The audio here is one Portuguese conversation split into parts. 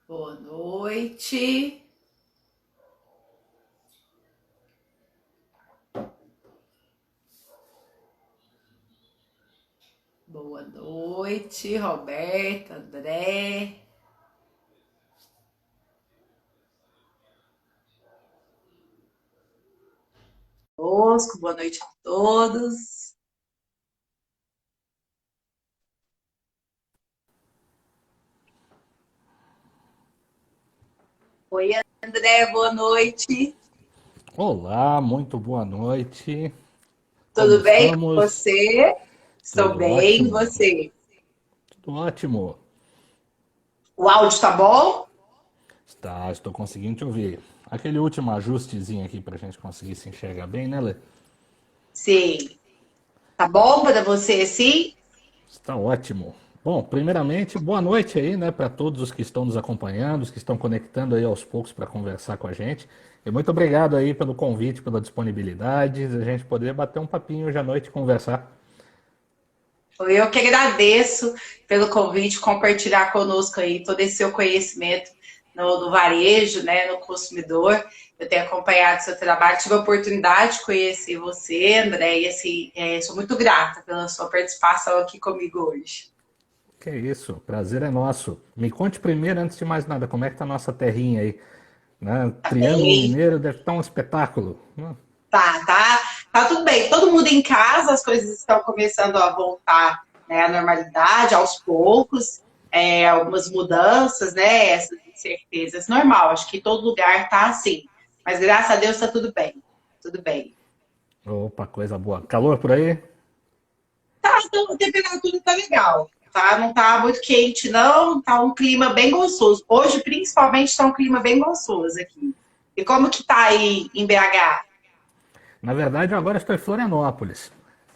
Boa noite. Boa noite, Roberto, André. Bosco, boa noite a todos. Oi, André, boa noite. Olá, muito boa noite. Como Tudo bem com estamos? você? Estou Tudo bem, e ótimo. você? Tudo ótimo. O áudio tá bom? Estou conseguindo te ouvir. Aquele último ajustezinho aqui para a gente conseguir se enxergar bem, né, Lê? Sim. Tá bom para você, sim? Está ótimo. Bom, primeiramente, boa noite aí, né, para todos os que estão nos acompanhando, os que estão conectando aí aos poucos para conversar com a gente. E muito obrigado aí pelo convite, pela disponibilidade, a gente poder bater um papinho hoje à noite e conversar. Eu que agradeço pelo convite, compartilhar conosco aí todo esse seu conhecimento no varejo, né, no consumidor. Eu tenho acompanhado seu trabalho, tive a oportunidade de conhecer você, André, e assim, sou muito grata pela sua participação aqui comigo hoje. Que isso, prazer é nosso. Me conte primeiro, antes de mais nada, como é que tá a nossa terrinha aí, né? Tá Triângulo bem? Mineiro deve estar um espetáculo, né? Tá tudo bem. Todo mundo em casa, as coisas estão começando a voltar, né, à normalidade, aos poucos. Algumas mudanças, né? Essas incertezas. Normal, acho que todo lugar tá assim. Mas graças a Deus tá tudo bem. Tudo bem. Opa, coisa boa. Calor por aí? Tá, então a temperatura tá legal. Tá? Não tá muito quente, não. Tá um clima bem gostoso. Hoje, principalmente, tá um clima bem gostoso aqui. E como que tá aí em BH? Na verdade, eu agora estou em Florianópolis.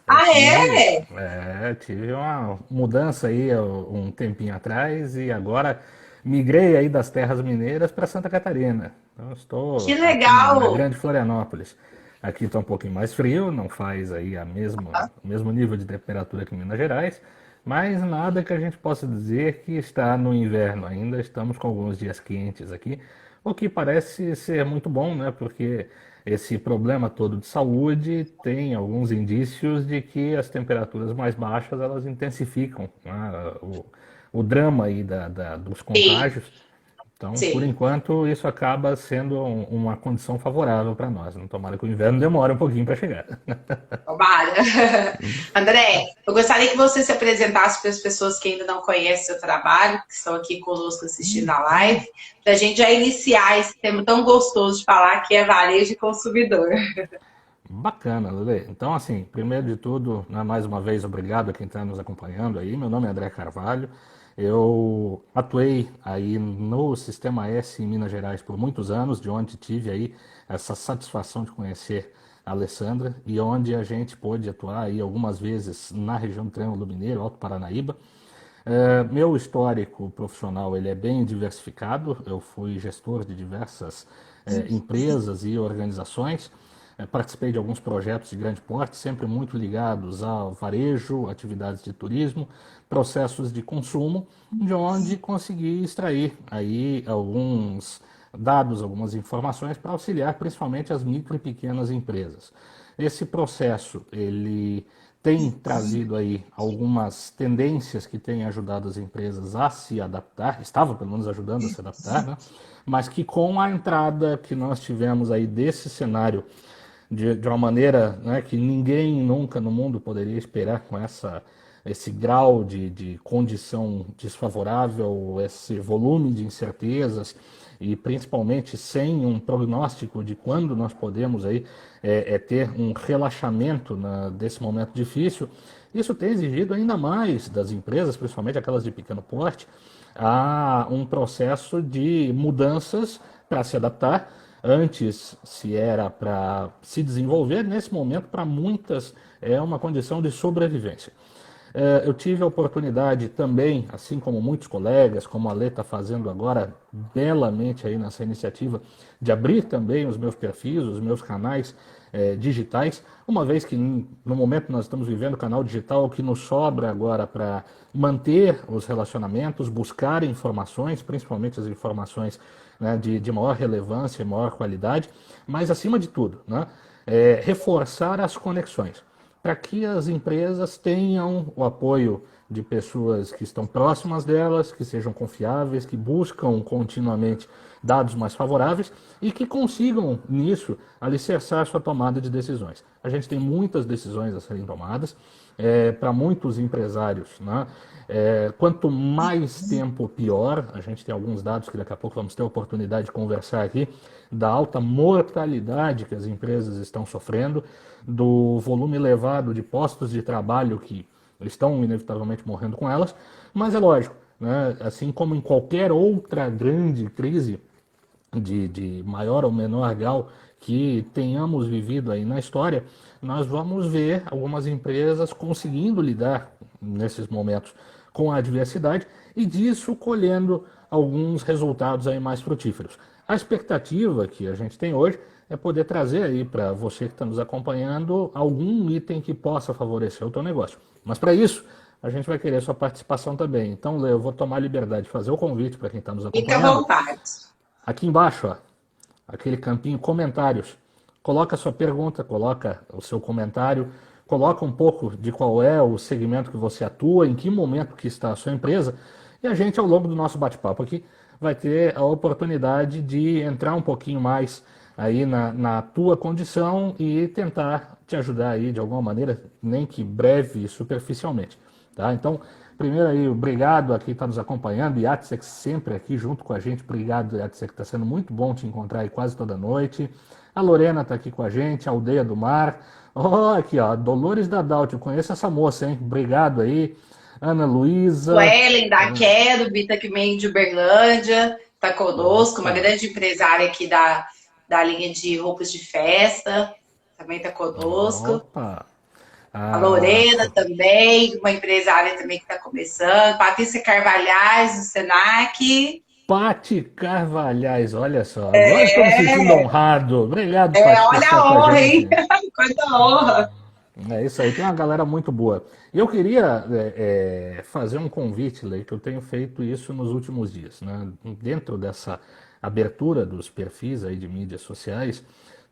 Eu Ah, tive, é? tive uma mudança aí um tempinho atrás e agora migrei aí das terras mineiras para Santa Catarina. Então, Que estou aqui na legal! grande Florianópolis. Aqui está um pouquinho mais frio, não faz aí o mesmo nível de temperatura que em Minas Gerais, mas nada que a gente possa dizer que está no inverno ainda. Estamos com alguns dias quentes aqui, o que parece ser muito bom, né? Porque esse problema todo de saúde tem alguns indícios de que as temperaturas mais baixas elas intensificam, né, o drama aí dos Sim, contágios. Então, por sim. enquanto, isso acaba sendo uma condição favorável para nós. Não tomara que o inverno demore um pouquinho para chegar. Tomara. André, eu gostaria que você se apresentasse para as pessoas que ainda não conhecem seu trabalho, que estão aqui conosco assistindo a live, para a gente já iniciar esse tema tão gostoso de falar que é varejo e consumidor. Bacana, Lele. Então, assim, primeiro de tudo, né, mais uma vez, obrigado a quem está nos acompanhando aí. Meu nome é André Carvalho. Eu atuei aí no Sistema S em Minas Gerais por muitos anos, de onde tive aí essa satisfação de conhecer a Alessandra e onde a gente pôde atuar aí algumas vezes na região do Triângulo Mineiro, Alto Paranaíba. Meu histórico profissional ele é bem diversificado. Eu fui gestor de diversas empresas e organizações. Participei de alguns projetos de grande porte, sempre muito ligados ao varejo, atividades de turismo, processos de consumo, de onde consegui extrair aí alguns dados, algumas informações para auxiliar principalmente as micro e pequenas empresas. Esse processo ele tem trazido aí algumas tendências que têm ajudado as empresas a se adaptar, estava pelo menos ajudando a se adaptar, né? Mas que com a entrada que nós tivemos aí desse cenário de uma maneira, né, que ninguém nunca no mundo poderia esperar com esse grau de condição desfavorável, esse volume de incertezas e principalmente sem um prognóstico de quando nós podemos aí ter um relaxamento desse momento difícil, isso tem exigido ainda mais das empresas, principalmente aquelas de pequeno porte, a um processo de mudanças para se adaptar. Antes, se era para se desenvolver, nesse momento, para muitas, é uma condição de sobrevivência. Eu tive a oportunidade também, assim como muitos colegas, como a Lê está fazendo agora belamente aí nessa iniciativa, de abrir também os meus perfis, os meus canais digitais, uma vez que no momento nós estamos vivendo o canal digital, o que nos sobra agora para manter os relacionamentos, buscar informações, principalmente as informações, né, de maior relevância e maior qualidade, mas acima de tudo, né, reforçar as conexões para que as empresas tenham o apoio de pessoas que estão próximas delas, que sejam confiáveis, que buscam continuamente dados mais favoráveis e que consigam, nisso, alicerçar sua tomada de decisões. A gente tem muitas decisões a serem tomadas, para muitos empresários, né? Quanto mais tempo, pior. A gente tem alguns dados que daqui a pouco vamos ter a oportunidade de conversar aqui, da alta mortalidade que as empresas estão sofrendo, do volume elevado de postos de trabalho que estão inevitavelmente morrendo com elas, mas é lógico, né? Assim como em qualquer outra grande crise de maior ou menor grau que tenhamos vivido aí na história, nós vamos ver algumas empresas conseguindo lidar nesses momentos com a adversidade e disso colhendo alguns resultados aí mais frutíferos. A expectativa que a gente tem hoje é poder trazer aí para você que está nos acompanhando algum item que possa favorecer o teu negócio. Mas para isso, a gente vai querer sua participação também. Então, Lê, eu vou tomar a liberdade de fazer o convite para quem está nos Fica à acompanhando. vontade. Aqui embaixo, ó, aquele campinho comentários. Coloca a sua pergunta, coloca o seu comentário, coloca um pouco de qual é o segmento que você atua, em que momento que está a sua empresa, e a gente, ao longo do nosso bate-papo aqui, vai ter a oportunidade de entrar um pouquinho mais aí na tua condição e tentar te ajudar aí de alguma maneira, nem que breve e superficialmente, tá? Então, primeiro aí, obrigado a quem está nos acompanhando, Yatsek sempre aqui junto com a gente, obrigado Yatsek, está sendo muito bom te encontrar aí quase toda noite. A Lorena está aqui com a gente, a Aldeia do Mar, aqui ó, Dolores Dadalt, eu conheço essa moça, hein, obrigado aí. Ana Luísa. Suelen, da Quero, Bita Kmen de Uberlândia, está conosco, uma grande empresária aqui da linha de roupas de festa, também está conosco. Opa. A Lorena também, uma empresária também que está começando. Patrícia Carvalhais, do Senac. Pati Carvalhais, olha só. Agora estou me sentindo honrado. Obrigado, Pati. Olha a honra, hein? Quanta honra. É isso aí, tem uma galera muito boa. E eu queria fazer um convite, Lei, que eu tenho feito isso nos últimos dias, né? Dentro dessa abertura dos perfis aí de mídias sociais,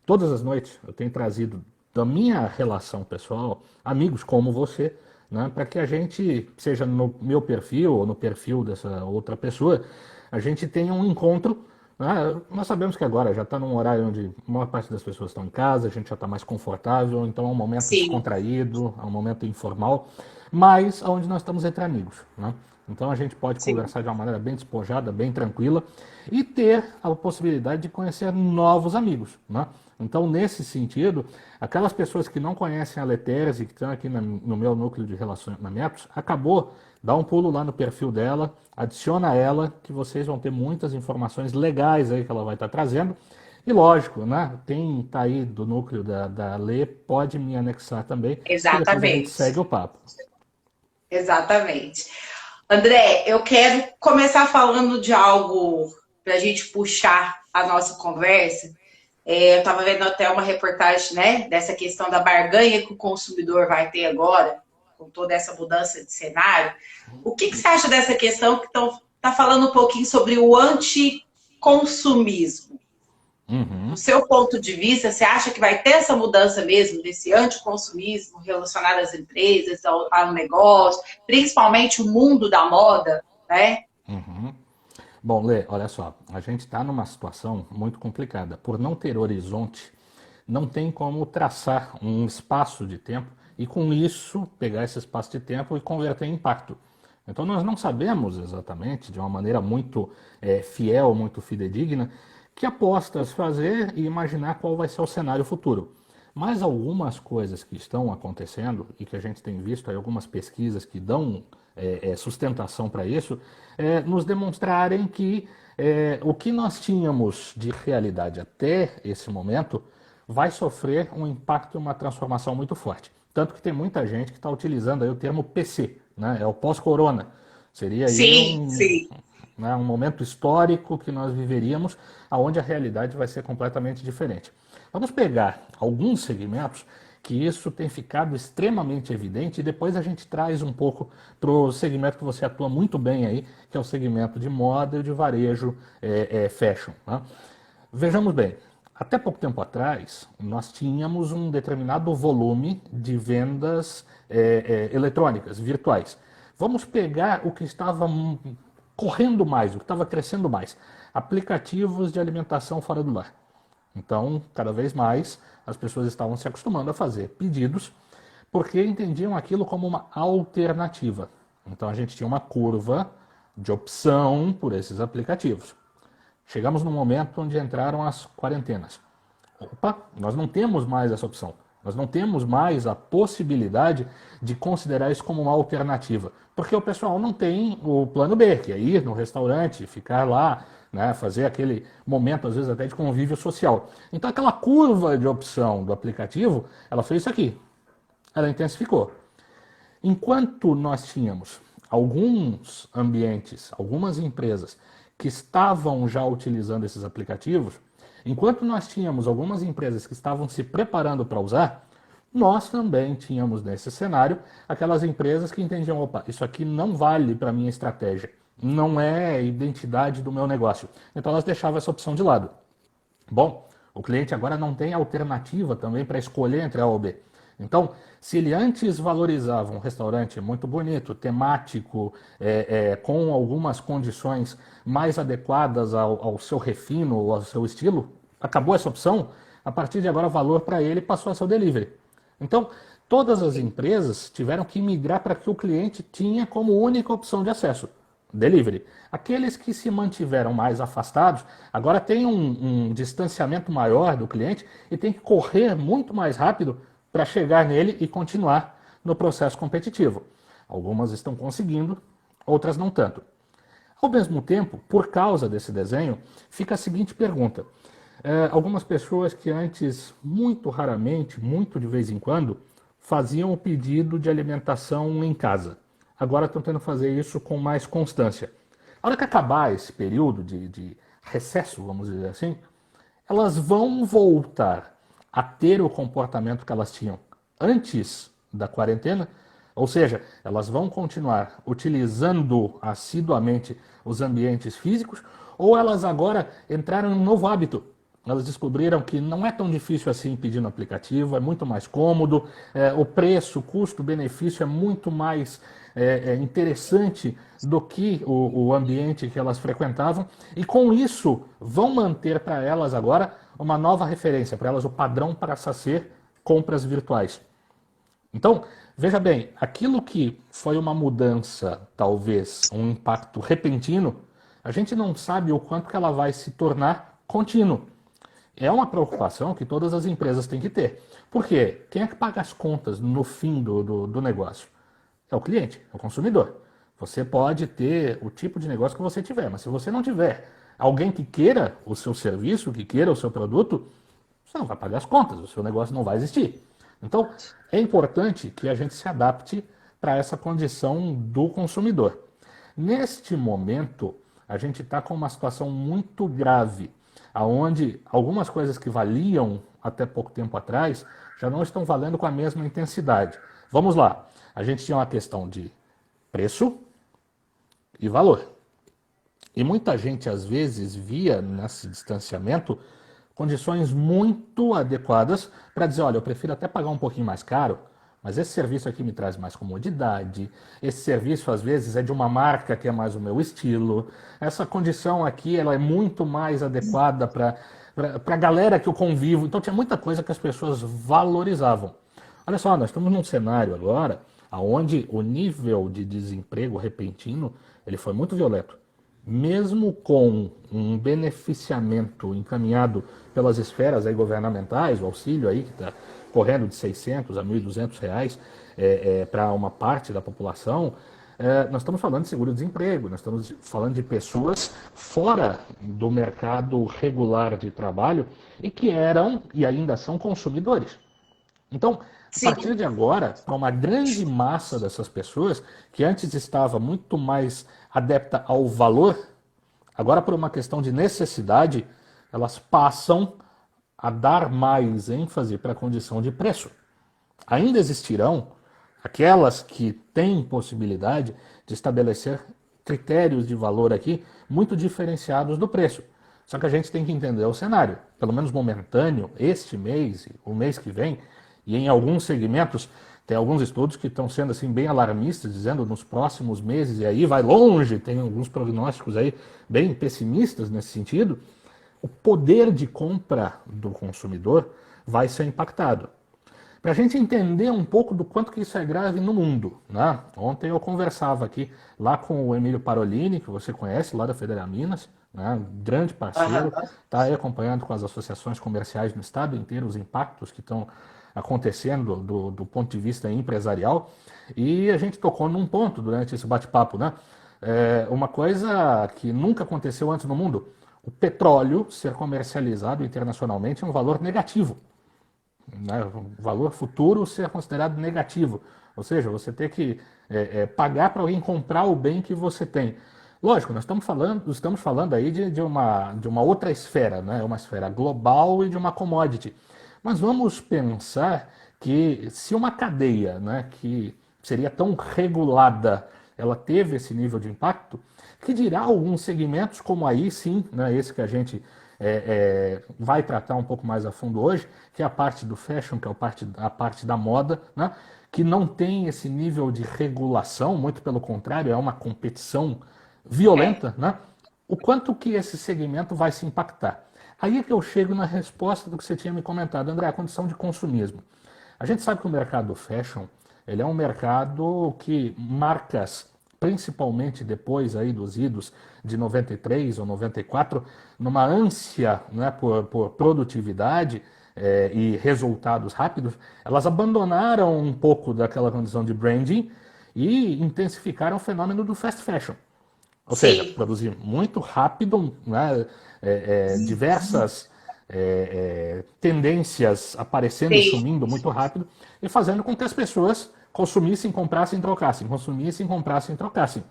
todas as noites eu tenho trazido da minha relação pessoal, amigos como você, né, para que a gente, seja no meu perfil ou no perfil dessa outra pessoa, a gente tenha um encontro. Né? Nós sabemos que agora já está num horário onde a maior parte das pessoas estão em casa, a gente já está mais confortável, então é um momento descontraído, é um momento informal, mas onde nós estamos entre amigos. Né? Então a gente pode conversar de uma maneira bem despojada, bem tranquila e ter a possibilidade de conhecer novos amigos. Né? Então, nesse sentido, aquelas pessoas que não conhecem a Letérese, que estão aqui no meu núcleo de relacionamentos, dá um pulo lá no perfil dela, adiciona ela, que vocês vão ter muitas informações legais aí que ela vai estar trazendo. E lógico, né? Tá aí do núcleo da Lê, pode me anexar também. Exatamente. Depois a gente segue o papo. Exatamente. André, eu quero começar falando de algo para a gente puxar a nossa conversa. Eu estava vendo até uma reportagem, né, dessa questão da barganha que o consumidor vai ter agora, com toda essa mudança de cenário. O que você acha dessa questão que está falando um pouquinho sobre o anticonsumismo? Do seu ponto de vista, você acha que vai ter essa mudança mesmo, desse anticonsumismo relacionado às empresas, ao negócio, principalmente o mundo da moda, né? Bom, Lê, olha só, a gente está numa situação muito complicada. Por não ter horizonte, não tem como traçar um espaço de tempo e, com isso, pegar esse espaço de tempo e converter em impacto. Então, nós não sabemos exatamente, de uma maneira muito fiel, muito fidedigna, que apostas fazer e imaginar qual vai ser o cenário futuro. Mas algumas coisas que estão acontecendo e que a gente tem visto aí, algumas pesquisas que dão sustentação para isso, nos demonstrarem que o que nós tínhamos de realidade até esse momento vai sofrer um impacto e uma transformação muito forte. Tanto que tem muita gente que está utilizando aí o termo PC, né? É o pós-corona. Seria aí um momento histórico que nós viveríamos, onde a realidade vai ser completamente diferente. Vamos pegar alguns segmentos que isso tem ficado extremamente evidente e depois a gente traz um pouco para o segmento que você atua muito bem aí, que é o segmento de moda e de varejo fashion. Né? Vejamos bem, até pouco tempo atrás, nós tínhamos um determinado volume de vendas eletrônicas, virtuais. Vamos pegar o que estava correndo mais, o que estava crescendo mais. Aplicativos de alimentação fora do lar. Então, cada vez mais, as pessoas estavam se acostumando a fazer pedidos porque entendiam aquilo como uma alternativa. Então, a gente tinha uma curva de opção por esses aplicativos. Chegamos no momento onde entraram as quarentenas. Opa, nós não temos mais essa opção. Nós não temos mais a possibilidade de considerar isso como uma alternativa. Porque o pessoal não tem o plano B, que é ir no restaurante, ficar lá, né, fazer aquele momento, às vezes, até de convívio social. Então, aquela curva de opção do aplicativo, ela fez isso aqui. Ela intensificou. Enquanto nós tínhamos alguns ambientes, algumas empresas que estavam já utilizando esses aplicativos, enquanto nós tínhamos algumas empresas que estavam se preparando para usar, nós também tínhamos nesse cenário aquelas empresas que entendiam, opa, isso aqui não vale para a minha estratégia, não é a identidade do meu negócio. Então elas deixavam essa opção de lado. Bom, o cliente agora não tem alternativa também para escolher entre A ou B. Então, se ele antes valorizava um restaurante muito bonito, temático, com algumas condições mais adequadas ao seu refino ou ao seu estilo, acabou essa opção, a partir de agora o valor para ele passou a ser o delivery. Então, todas as empresas tiveram que migrar para que o cliente tinha como única opção de acesso, delivery. Aqueles que se mantiveram mais afastados, agora tem um distanciamento maior do cliente e tem que correr muito mais rápido para chegar nele e continuar no processo competitivo. Algumas estão conseguindo, outras não tanto. Ao mesmo tempo, por causa desse desenho, fica a seguinte pergunta. Algumas pessoas que antes, muito raramente, muito de vez em quando, faziam o pedido de alimentação em casa. Agora estão tendo que fazer isso com mais constância. A hora que acabar esse período de recesso, vamos dizer assim, elas vão voltar a ter o comportamento que elas tinham antes da quarentena, ou seja, elas vão continuar utilizando assiduamente os ambientes físicos, ou elas agora entraram em um novo hábito. Elas descobriram que não é tão difícil assim pedir no aplicativo, é muito mais cômodo, o preço, o custo-benefício é muito mais interessante do que o ambiente que elas frequentavam, e com isso vão manter para elas agora uma nova referência, para elas o padrão passa a ser compras virtuais. Então, veja bem, aquilo que foi uma mudança, talvez um impacto repentino, a gente não sabe o quanto que ela vai se tornar contínuo. É uma preocupação que todas as empresas têm que ter. Por quê? Quem é que paga as contas no fim do negócio? É o cliente, é o consumidor. Você pode ter o tipo de negócio que você tiver, mas se você não tiver alguém que queira o seu serviço, que queira o seu produto, você não vai pagar as contas, o seu negócio não vai existir. Então, é importante que a gente se adapte para essa condição do consumidor. Neste momento, a gente está com uma situação muito grave, onde algumas coisas que valiam até pouco tempo atrás já não estão valendo com a mesma intensidade. Vamos lá, a gente tinha uma questão de preço e valor. E muita gente, às vezes, via nesse distanciamento condições muito adequadas para dizer, olha, eu prefiro até pagar um pouquinho mais caro, mas esse serviço aqui me traz mais comodidade, esse serviço, às vezes, é de uma marca que é mais o meu estilo, essa condição aqui ela é muito mais adequada para a galera que eu convivo. Então, tinha muita coisa que as pessoas valorizavam. Olha só, nós estamos num cenário agora onde o nível de desemprego repentino ele foi muito violento. Mesmo com um beneficiamento encaminhado pelas esferas aí governamentais, o auxílio aí que está correndo de 600 a 1.200 reais para uma parte da população, nós estamos falando de seguro-desemprego, nós estamos falando de pessoas fora do mercado regular de trabalho e que eram e ainda são consumidores. Então, a partir de agora, para uma grande massa dessas pessoas, que antes estava muito mais adepta ao valor, agora por uma questão de necessidade, elas passam a dar mais ênfase para a condição de preço. Ainda existirão aquelas que têm possibilidade de estabelecer critérios de valor aqui muito diferenciados do preço. Só que a gente tem que entender o cenário, pelo menos momentâneo, este mês, o mês que vem, e em alguns segmentos, tem alguns estudos que estão sendo assim bem alarmistas, dizendo nos próximos meses, e aí vai longe, tem alguns prognósticos aí bem pessimistas nesse sentido, o poder de compra do consumidor vai ser impactado. Para a gente entender um pouco do quanto que isso é grave no mundo, né? Ontem eu conversava aqui lá com o Emílio Parolini, que você conhece, lá da Federal Minas, né? Grande parceiro, está aí acompanhando com as associações comerciais no estado inteiro os impactos que estão acontecendo do ponto de vista empresarial. E a gente tocou num ponto durante esse bate-papo, né? Uma coisa que nunca aconteceu antes no mundo, o petróleo ser comercializado internacionalmente é um valor negativo. Né, o valor futuro ser considerado negativo. Ou seja, você ter que pagar para alguém comprar o bem que você tem. Lógico, nós estamos falando aí de uma outra esfera, né? Uma esfera global e de uma commodity. Mas vamos pensar que se uma cadeia, né, que seria tão regulada, ela teve esse nível de impacto, que dirá alguns segmentos, como aí sim, né, esse que a gente vai tratar um pouco mais a fundo hoje, que é a parte do fashion, que é a parte da moda, né, que não tem esse nível de regulação, muito pelo contrário, é uma competição violenta, né? O quanto que esse segmento vai se impactar? Aí é que eu chego na resposta do que você tinha me comentado, André, a condição de consumismo. A gente sabe que o mercado fashion, ele é um mercado que marcas, principalmente depois aí dos idos de 93 ou 94, numa ânsia, né, por produtividade e resultados rápidos, elas abandonaram um pouco daquela condição de branding e intensificaram o fenômeno do fast fashion. Ou seja, Sim. produzir muito rápido, né, diversas tendências aparecendo e Sim, sumindo muito rápido e fazendo com que as pessoas consumissem, comprassem, trocassem, consumissem, comprassem, trocassem.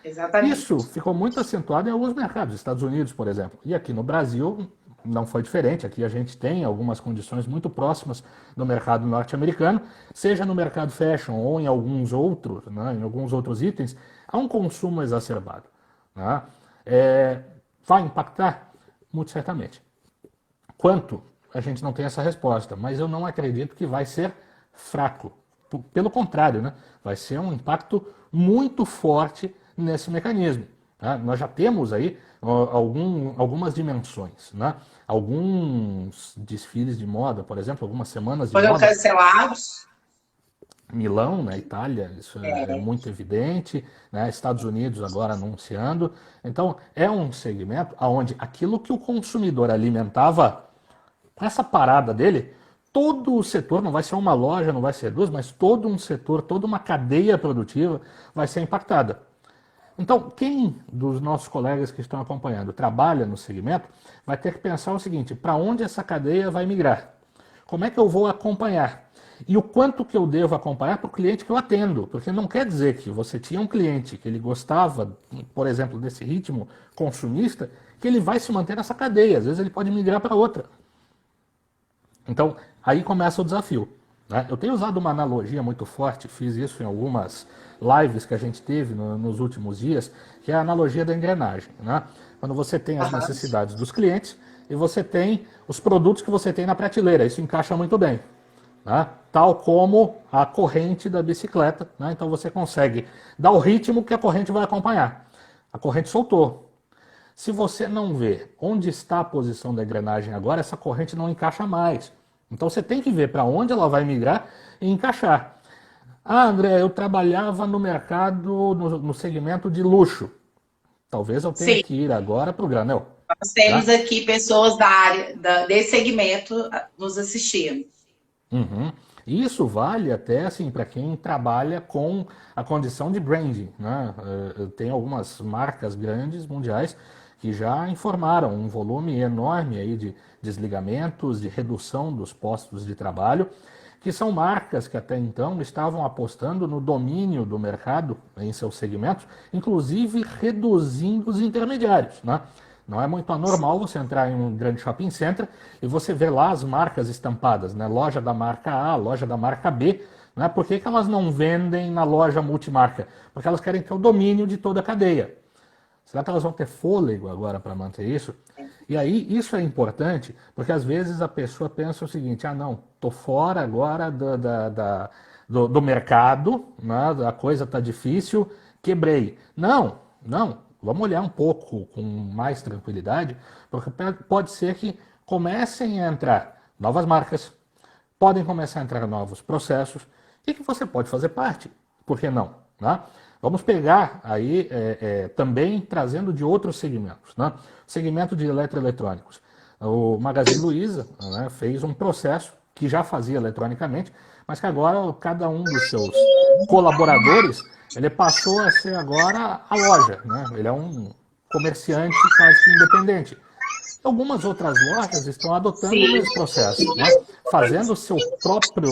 Isso exatamente. ficou muito acentuado em alguns mercados, Estados Unidos, por exemplo. E aqui no Brasil não foi diferente. Aqui a gente tem algumas condições muito próximas do mercado norte-americano, seja no mercado fashion ou em alguns outros, né, em alguns outros itens, há um consumo exacerbado. Né? Vai impactar? Muito certamente. Quanto? A gente não tem essa resposta, mas eu não acredito que vai ser fraco. Pelo contrário, né? Vai ser um impacto muito forte nesse mecanismo. Né? Nós já temos aí algumas dimensões. Né? Alguns desfiles de moda, por exemplo, algumas semanas de Foram moda, cancelados. Milão, na Itália, isso é muito evidente, né? Estados Unidos agora anunciando. Então, é um segmento onde aquilo que o consumidor alimentava, com essa parada dele, todo o setor, não vai ser uma loja, não vai ser duas, mas todo um setor, toda uma cadeia produtiva vai ser impactada. Então, quem dos nossos colegas que estão acompanhando trabalha no segmento, vai ter que pensar o seguinte: para onde essa cadeia vai migrar? Como é que eu vou acompanhar? E o quanto que eu devo acompanhar para o cliente que eu atendo? Porque não quer dizer que você tinha um cliente que ele gostava, por exemplo, desse ritmo consumista, que ele vai se manter nessa cadeia. Às vezes ele pode migrar para outra. Então, aí começa o desafio. Né? Eu tenho usado uma analogia muito forte, fiz isso em algumas lives que a gente teve nos últimos dias, que é a analogia da engrenagem. Né? Quando você tem as Aham. necessidades dos clientes e você tem os produtos que você tem na prateleira, isso encaixa muito bem. Né? Tal como a corrente da bicicleta. Né? Então você consegue dar o ritmo que a corrente vai acompanhar. A corrente soltou. Se você não vê onde está a posição da engrenagem agora, essa corrente não encaixa mais. Então você tem que ver para onde ela vai migrar e encaixar. Ah, André, eu trabalhava no mercado, no segmento de luxo. Talvez eu tenha Sim, que ir agora para o granel. nós temos Né? aqui pessoas da área, desse segmento nos assistindo. Uhum. Isso vale até assim para quem trabalha com a condição de branding, né? Tem algumas marcas grandes mundiais que já informaram um volume enorme aí de desligamentos, de redução dos postos de trabalho, que são marcas que até então estavam apostando no domínio do mercado em seus segmentos, inclusive reduzindo os intermediários, né? Não é muito anormal você entrar em um grande shopping center e você ver lá as marcas estampadas, né? Loja da marca A, loja da marca B. Né? Por que que elas não vendem na loja multimarca? Porque elas querem ter o domínio de toda a cadeia. Será que elas vão ter fôlego agora para manter isso? E aí, isso é importante, porque às vezes a pessoa pensa o seguinte: ah, não, tô fora agora do mercado, né? A coisa tá difícil, quebrei. Não, não. Vamos olhar um pouco com mais tranquilidade, porque pode ser que comecem a entrar novas marcas, podem começar a entrar novos processos e que você pode fazer parte. Por que não? Né? Vamos pegar aí também trazendo de outros segmentos. Né? Segmento de eletroeletrônicos. O Magazine Luiza, né, fez um processo que já fazia eletronicamente, mas que agora cada um dos seus colaboradores ele passou a ser agora a loja. Né? Ele é um comerciante quase que independente. Algumas outras lojas estão adotando o Sim. mesmo processo, né? Fazendo o seu próprio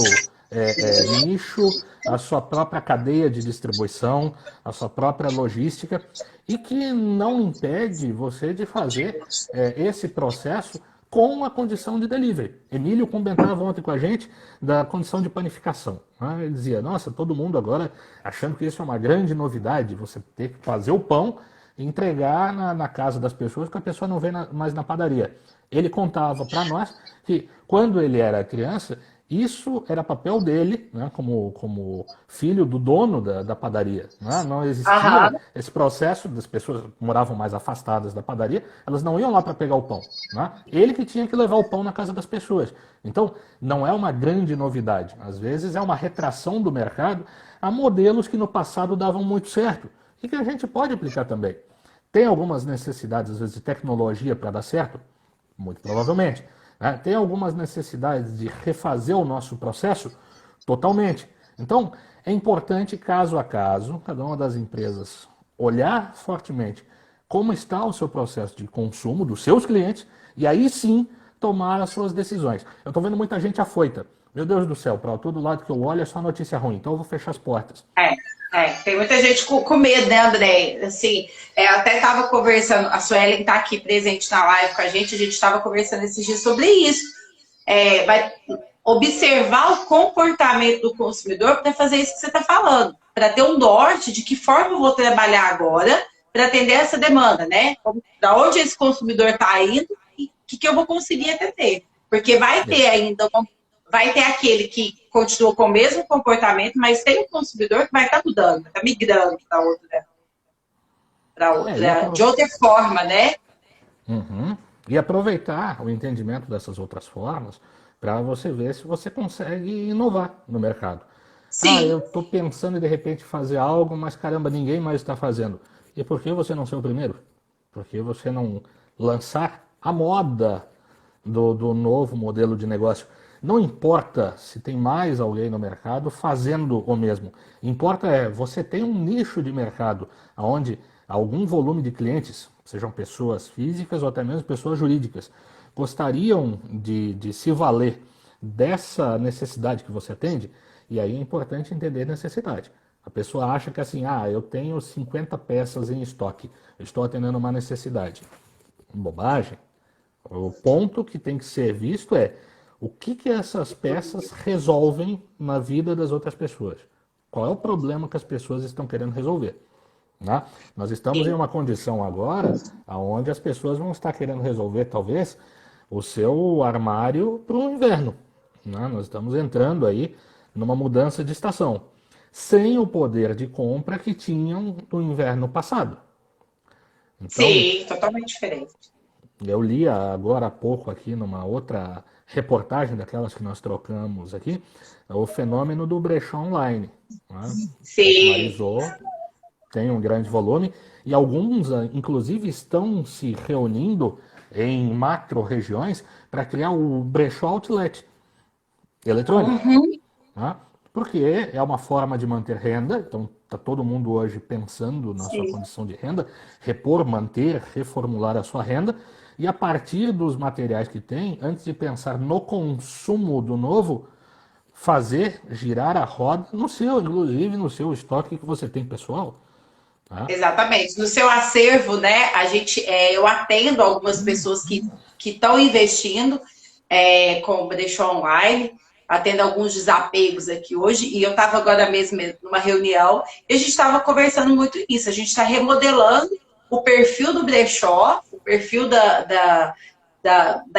nicho, a sua própria cadeia de distribuição, a sua própria logística, e que não impede você de fazer esse processo com a condição de delivery. Emílio comentava ontem com a gente da condição de panificação. Né? Ele dizia, nossa, todo mundo agora achando que isso é uma grande novidade, você ter que fazer o pão e entregar na casa das pessoas, que a pessoa não vê mais na padaria. Ele contava para nós que quando ele era criança, isso era papel dele, né, como filho do dono da padaria. Né? Não existia Aham. esse processo, das pessoas que moravam mais afastadas da padaria, elas não iam lá para pegar o pão. Né? Ele que tinha que levar o pão na casa das pessoas. Então, não é uma grande novidade. Às vezes é uma retração do mercado a modelos que no passado davam muito certo e que a gente pode aplicar também. Tem algumas necessidades, às vezes, de tecnologia para dar certo? Muito provavelmente. Né? Tem algumas necessidades de refazer o nosso processo? Totalmente. Então, é importante, caso a caso, cada uma das empresas olhar fortemente como está o seu processo de consumo dos seus clientes e aí sim tomar as suas decisões. Eu estou vendo muita gente afoita. Meu Deus do céu, para todo lado que eu olho é só notícia ruim, então eu vou fechar as portas. Tem muita gente com medo, né, André? Assim, até estava conversando, a Suelen está aqui presente na live com a gente estava conversando esses dias sobre isso. Vai observar o comportamento do consumidor para fazer isso que você está falando, para ter um norte de que forma eu vou trabalhar agora para atender essa demanda, né? Da onde esse consumidor está indo e o que eu vou conseguir atender. Porque vai ter ainda vai ter aquele que continua com o mesmo comportamento, mas tem um consumidor que vai estar mudando, está migrando para outra, de outra forma, né? Uhum. E aproveitar o entendimento dessas outras formas para você ver se você consegue inovar no mercado. Ah, eu Sim. estou pensando em de repente fazer algo, mas caramba, ninguém mais está fazendo. E por que você não ser o primeiro? Por que você não lançar a moda do novo modelo de negócio? Não importa se tem mais alguém no mercado fazendo o mesmo. Importa você tem um nicho de mercado onde algum volume de clientes, sejam pessoas físicas ou até mesmo pessoas jurídicas, gostariam de se valer dessa necessidade que você atende, e aí é importante entender a necessidade. A pessoa acha que assim, eu tenho 50 peças em estoque, eu estou atendendo uma necessidade. Bobagem. O ponto que tem que ser visto é o que essas peças resolvem na vida das outras pessoas. Qual é o problema que as pessoas estão querendo resolver? Né? Nós estamos em uma condição agora onde as pessoas vão estar querendo resolver, talvez, o seu armário para o inverno. Né? Nós estamos entrando aí numa mudança de estação, sem o poder de compra que tinham no inverno passado. Então, Sim, totalmente diferente. eu li agora há pouco aqui numa outra reportagem daquelas que nós trocamos aqui, o fenômeno do brechó online. Né? Sim. Popularizou, tem um grande volume, e alguns, inclusive, estão se reunindo em macro-regiões para criar o brechó outlet eletrônico. Uhum. Né? Porque é uma forma de manter renda, então está todo mundo hoje pensando na sua Sim. condição de renda, repor, manter, reformular a sua renda, e a partir dos materiais que tem, antes de pensar no consumo do novo, fazer girar a roda no seu, inclusive no seu estoque que você tem pessoal. Tá? Exatamente. No seu acervo, né, eu atendo algumas pessoas que estão investindo com brechó online, atendo alguns desapegos aqui hoje, e eu estava agora mesmo numa reunião, e a gente estava conversando muito isso, a gente está remodelando o perfil do brechó, o perfil da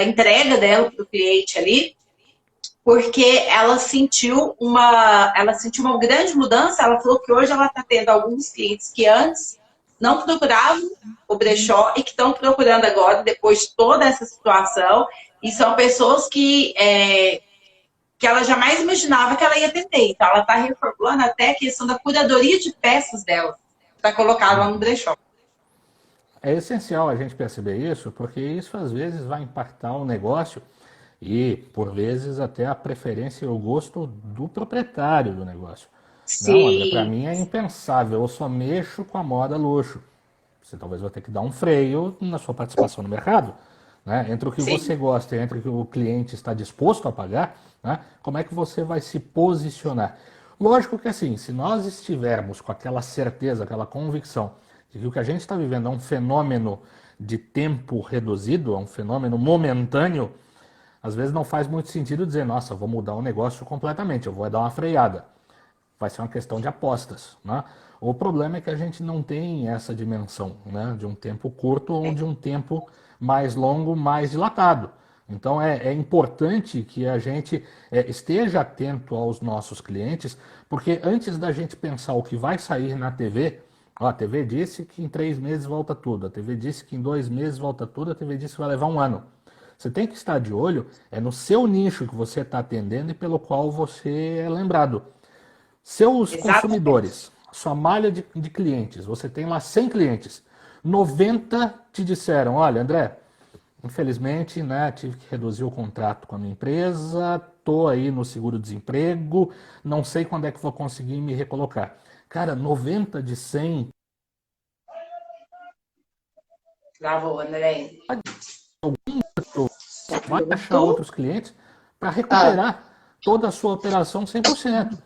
entrega dela para o cliente ali, porque ela sentiu uma grande mudança. Ela falou que hoje ela está tendo alguns clientes que antes não procuravam o brechó e que estão procurando agora, depois de toda essa situação, e são pessoas que ela jamais imaginava que ela ia atender. Então, ela está reformulando até a questão da curadoria de peças dela, para colocar lá no brechó. É essencial a gente perceber isso, porque isso às vezes vai impactar o negócio e, por vezes, até a preferência e o gosto do proprietário do negócio. Não, André, para Sim, mim é impensável, eu só mexo com a moda luxo. Você talvez vai ter que dar um freio na sua participação no mercado. Né? Entre o que você sim. gosta e entre o que o cliente está disposto a pagar, né? Como é que você vai se posicionar? Lógico que assim, se nós estivermos com aquela certeza, aquela convicção de que o que a gente está vivendo é um fenômeno de tempo reduzido, é um fenômeno momentâneo, às vezes não faz muito sentido dizer, nossa, vou mudar o negócio completamente, eu vou dar uma freada. Vai ser uma questão de apostas. Né? O problema é que a gente não tem essa dimensão, né? De um tempo curto ou de um tempo mais longo, mais dilatado. Então é importante que a gente esteja atento aos nossos clientes, porque antes da gente pensar o que vai sair na TV, ó, a TV disse que em 3 meses volta tudo, a TV disse que em 2 meses volta tudo, a TV disse que vai levar um ano. Você tem que estar de olho no seu nicho que você está atendendo e pelo qual você é lembrado. Seus Exatamente. consumidores, sua malha de clientes, você tem lá 100 clientes, 90 te disseram, olha, André, infelizmente, né, tive que reduzir o contrato com a minha empresa, tô aí no seguro-desemprego, não sei quando é que vou conseguir me recolocar. Cara, 90 de 100 Travou, André. vai achar Tu? outros clientes para Ah, recuperar toda a sua operação 100%.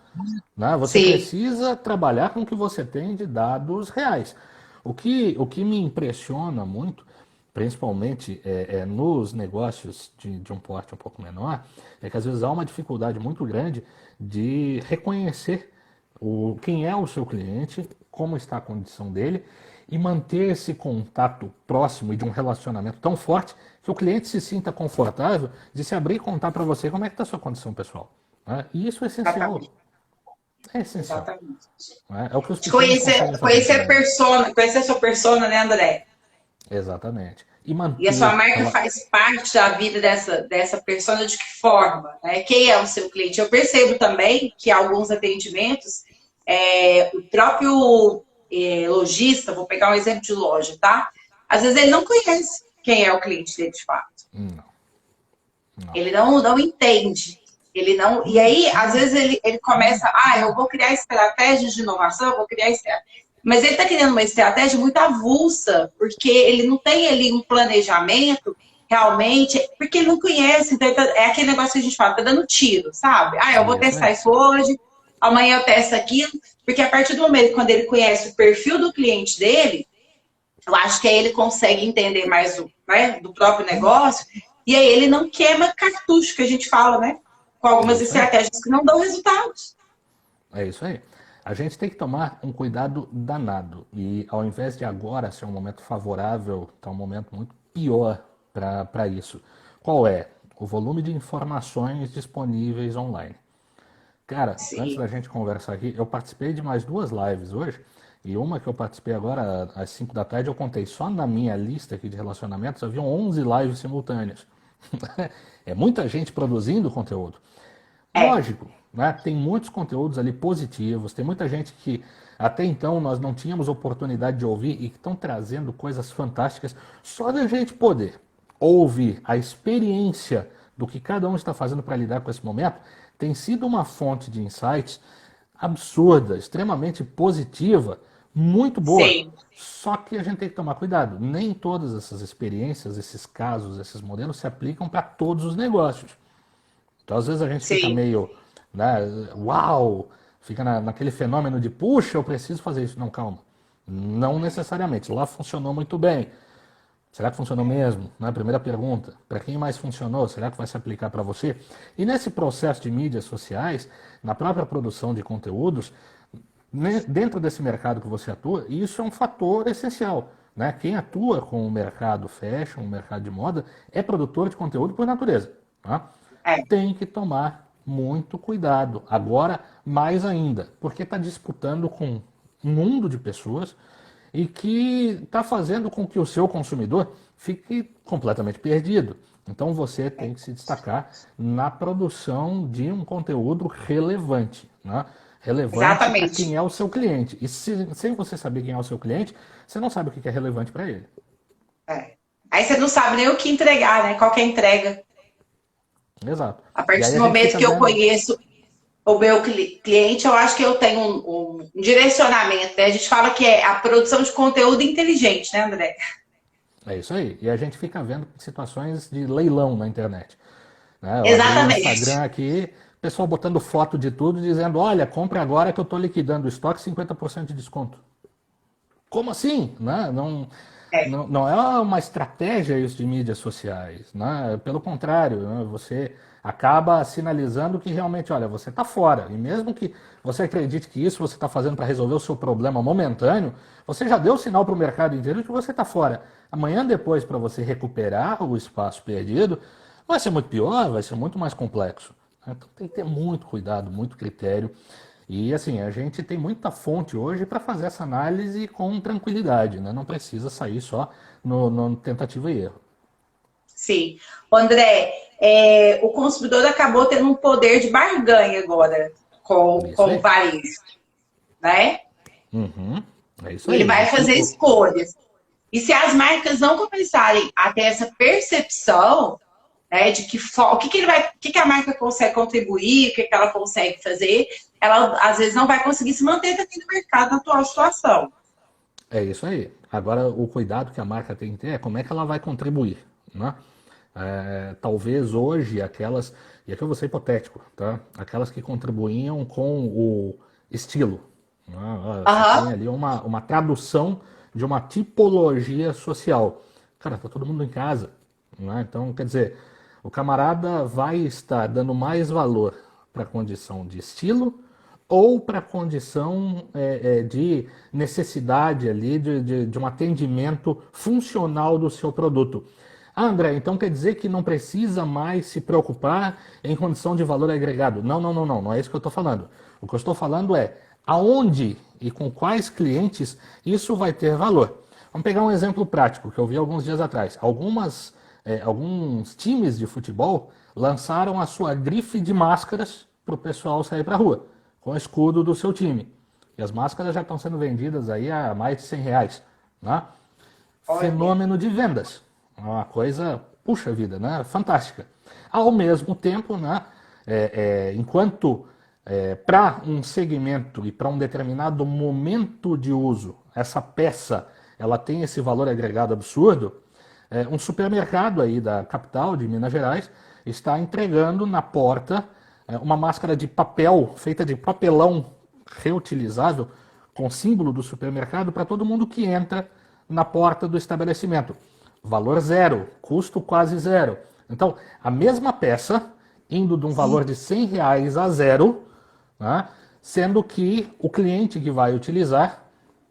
Né? Você sim. precisa trabalhar com o que você tem de dados reais. O que me impressiona muito, principalmente nos negócios de um porte um pouco menor, é que às vezes há uma dificuldade muito grande de reconhecer quem é o seu cliente, como está a condição dele e manter esse contato próximo e de um relacionamento tão forte que o cliente se sinta confortável de se abrir e contar para você como é que está a sua condição pessoal. Né? E isso é essencial. Exatamente. É essencial. Exatamente. Né? É o que os pequenos Conhecer, conseguem fazer também. conhecer a sua persona, né, André? Exatamente. E E a sua manter marca ela. faz parte da vida dessa persona de que forma? Né? Quem é o seu cliente? Eu percebo também que alguns atendimentos, o próprio lojista, vou pegar um exemplo de loja, tá? Às vezes ele não conhece quem é o cliente dele de fato. Não, não. Ele não entende. Ele não. E aí, às vezes, ele começa, eu vou criar estratégias de inovação, eu vou criar estratégia. Mas ele está criando uma estratégia muito avulsa, porque ele não tem ali um planejamento realmente, porque ele não conhece. Então, é aquele negócio que a gente fala, tá dando tiro, sabe? Eu vou Isso testar aí. isso hoje, amanhã eu testo aquilo, porque a partir do momento quando ele conhece o perfil do cliente dele, eu acho que aí ele consegue entender mais do próprio negócio e aí ele não queima cartucho, que a gente fala, né? Com É algumas isso aí. estratégias que não dão resultados. É isso aí. A gente tem que tomar um cuidado danado. E ao invés de agora ser um momento favorável, está um momento muito pior para isso. Qual é? O volume de informações disponíveis online. Cara, antes Sim. da gente conversar aqui, eu participei de mais 2 lives hoje. E uma que eu participei agora às 5 da tarde, eu contei só na minha lista aqui de relacionamentos, haviam 11 lives simultâneas. É muita gente produzindo conteúdo. É. Lógico, né? Tem muitos conteúdos ali positivos, tem muita gente que até então nós não tínhamos oportunidade de ouvir e que estão trazendo coisas fantásticas. Só da gente poder ouvir a experiência do que cada um está fazendo para lidar com esse momento, tem sido uma fonte de insights absurda, extremamente positiva, muito boa. Sim. Só que a gente tem que tomar cuidado. Nem todas essas experiências, esses casos, esses modelos se aplicam para todos os negócios. Então, às vezes, a gente fica Sim. meio, né, uau, fica naquele fenômeno de, puxa, eu preciso fazer isso. Não, calma. Não necessariamente. Lá funcionou muito bem. Será que funcionou mesmo? Né? Primeira pergunta. Para quem mais funcionou? Será que vai se aplicar para você? E nesse processo de mídias sociais, na própria produção de conteúdos, dentro desse mercado que você atua, isso é um fator essencial. Né? Quem atua com o mercado fashion, o mercado de moda, é produtor de conteúdo por natureza. Tá? É, Tem que tomar muito cuidado. Agora, mais ainda, porque está disputando com um mundo de pessoas e que está fazendo com que o seu consumidor fique completamente perdido. Então você tem que se destacar na produção de um conteúdo relevante, né? Relevante para exatamente. quem é o seu cliente. E sem você saber quem é o seu cliente, você não sabe o que é relevante para ele. É. Aí você não sabe nem o que entregar, né? Qual que é a entrega. Exato. A E partir aí do a gente momento fica que eu vendo. conheço o meu cliente, eu acho que eu tenho um direcionamento, né? A gente fala que é a produção de conteúdo inteligente, né, André? É isso aí. E a gente fica vendo situações de leilão na internet. Né? Eu abri o Instagram Exatamente. aqui, pessoal botando foto de tudo, dizendo: olha, compre agora que eu estou liquidando o estoque, 50% de desconto. Como assim? Né? Não, É, não é uma estratégia isso de mídias sociais. Né? Pelo contrário, né? Você acaba sinalizando que realmente, olha, você está fora. E mesmo que você acredite que isso você está fazendo para resolver o seu problema momentâneo, você já deu sinal para o mercado inteiro que você está fora. Amanhã depois, para você recuperar o espaço perdido, vai ser muito pior, vai ser muito mais complexo. Então tem que ter muito cuidado, muito critério. E assim, a gente tem muita fonte hoje para fazer essa análise com tranquilidade, né? Não precisa sair só no tentativa e erro. sim. O André, o consumidor acabou tendo um poder de barganha agora Isso com o aí. varejo, né? Uhum. É isso Ele aí. vai fazer escolhas. E se as marcas não começarem a ter essa percepção, né, de o que, que ele vai, o que, que a marca consegue contribuir, o que, que ela consegue fazer, ela às vezes não vai conseguir se manter também no mercado na atual situação. É isso aí. Agora, o cuidado que a marca tem que ter é como é que ela vai contribuir, né? Talvez hoje aquelas, e aqui eu vou ser hipotético, tá? Aquelas que contribuíam com o estilo, né? Você Aham, tem ali uma tradução de uma tipologia social. Cara, tá todo mundo em casa, né? Então, quer dizer, o camarada vai estar dando mais valor para a condição de estilo ou para a condição de necessidade ali de um atendimento funcional do seu produto. Ah, André, então quer dizer que não precisa mais se preocupar em condição de valor agregado? Não, não, não, não, não é isso que eu estou falando. O que eu estou falando é aonde e com quais clientes isso vai ter valor. Vamos pegar um exemplo prático que eu vi alguns dias atrás. Alguns times de futebol lançaram a sua grife de máscaras para o pessoal sair para a rua, com o escudo do seu time. E as máscaras já estão sendo vendidas aí a mais de R$ 100, né? olha. Fenômeno de vendas. Uma coisa, puxa vida, né? Fantástica. Ao mesmo tempo, né? Enquanto para um segmento e para um determinado momento de uso, essa peça ela tem esse valor agregado absurdo, um supermercado aí da capital de Minas Gerais está entregando na porta uma máscara de papel feita de papelão reutilizável com símbolo do supermercado para todo mundo que entra na porta do estabelecimento. Valor zero, custo quase zero. Então, a mesma peça indo de um valor de R$ 100 a zero, né, sendo que o cliente que vai utilizar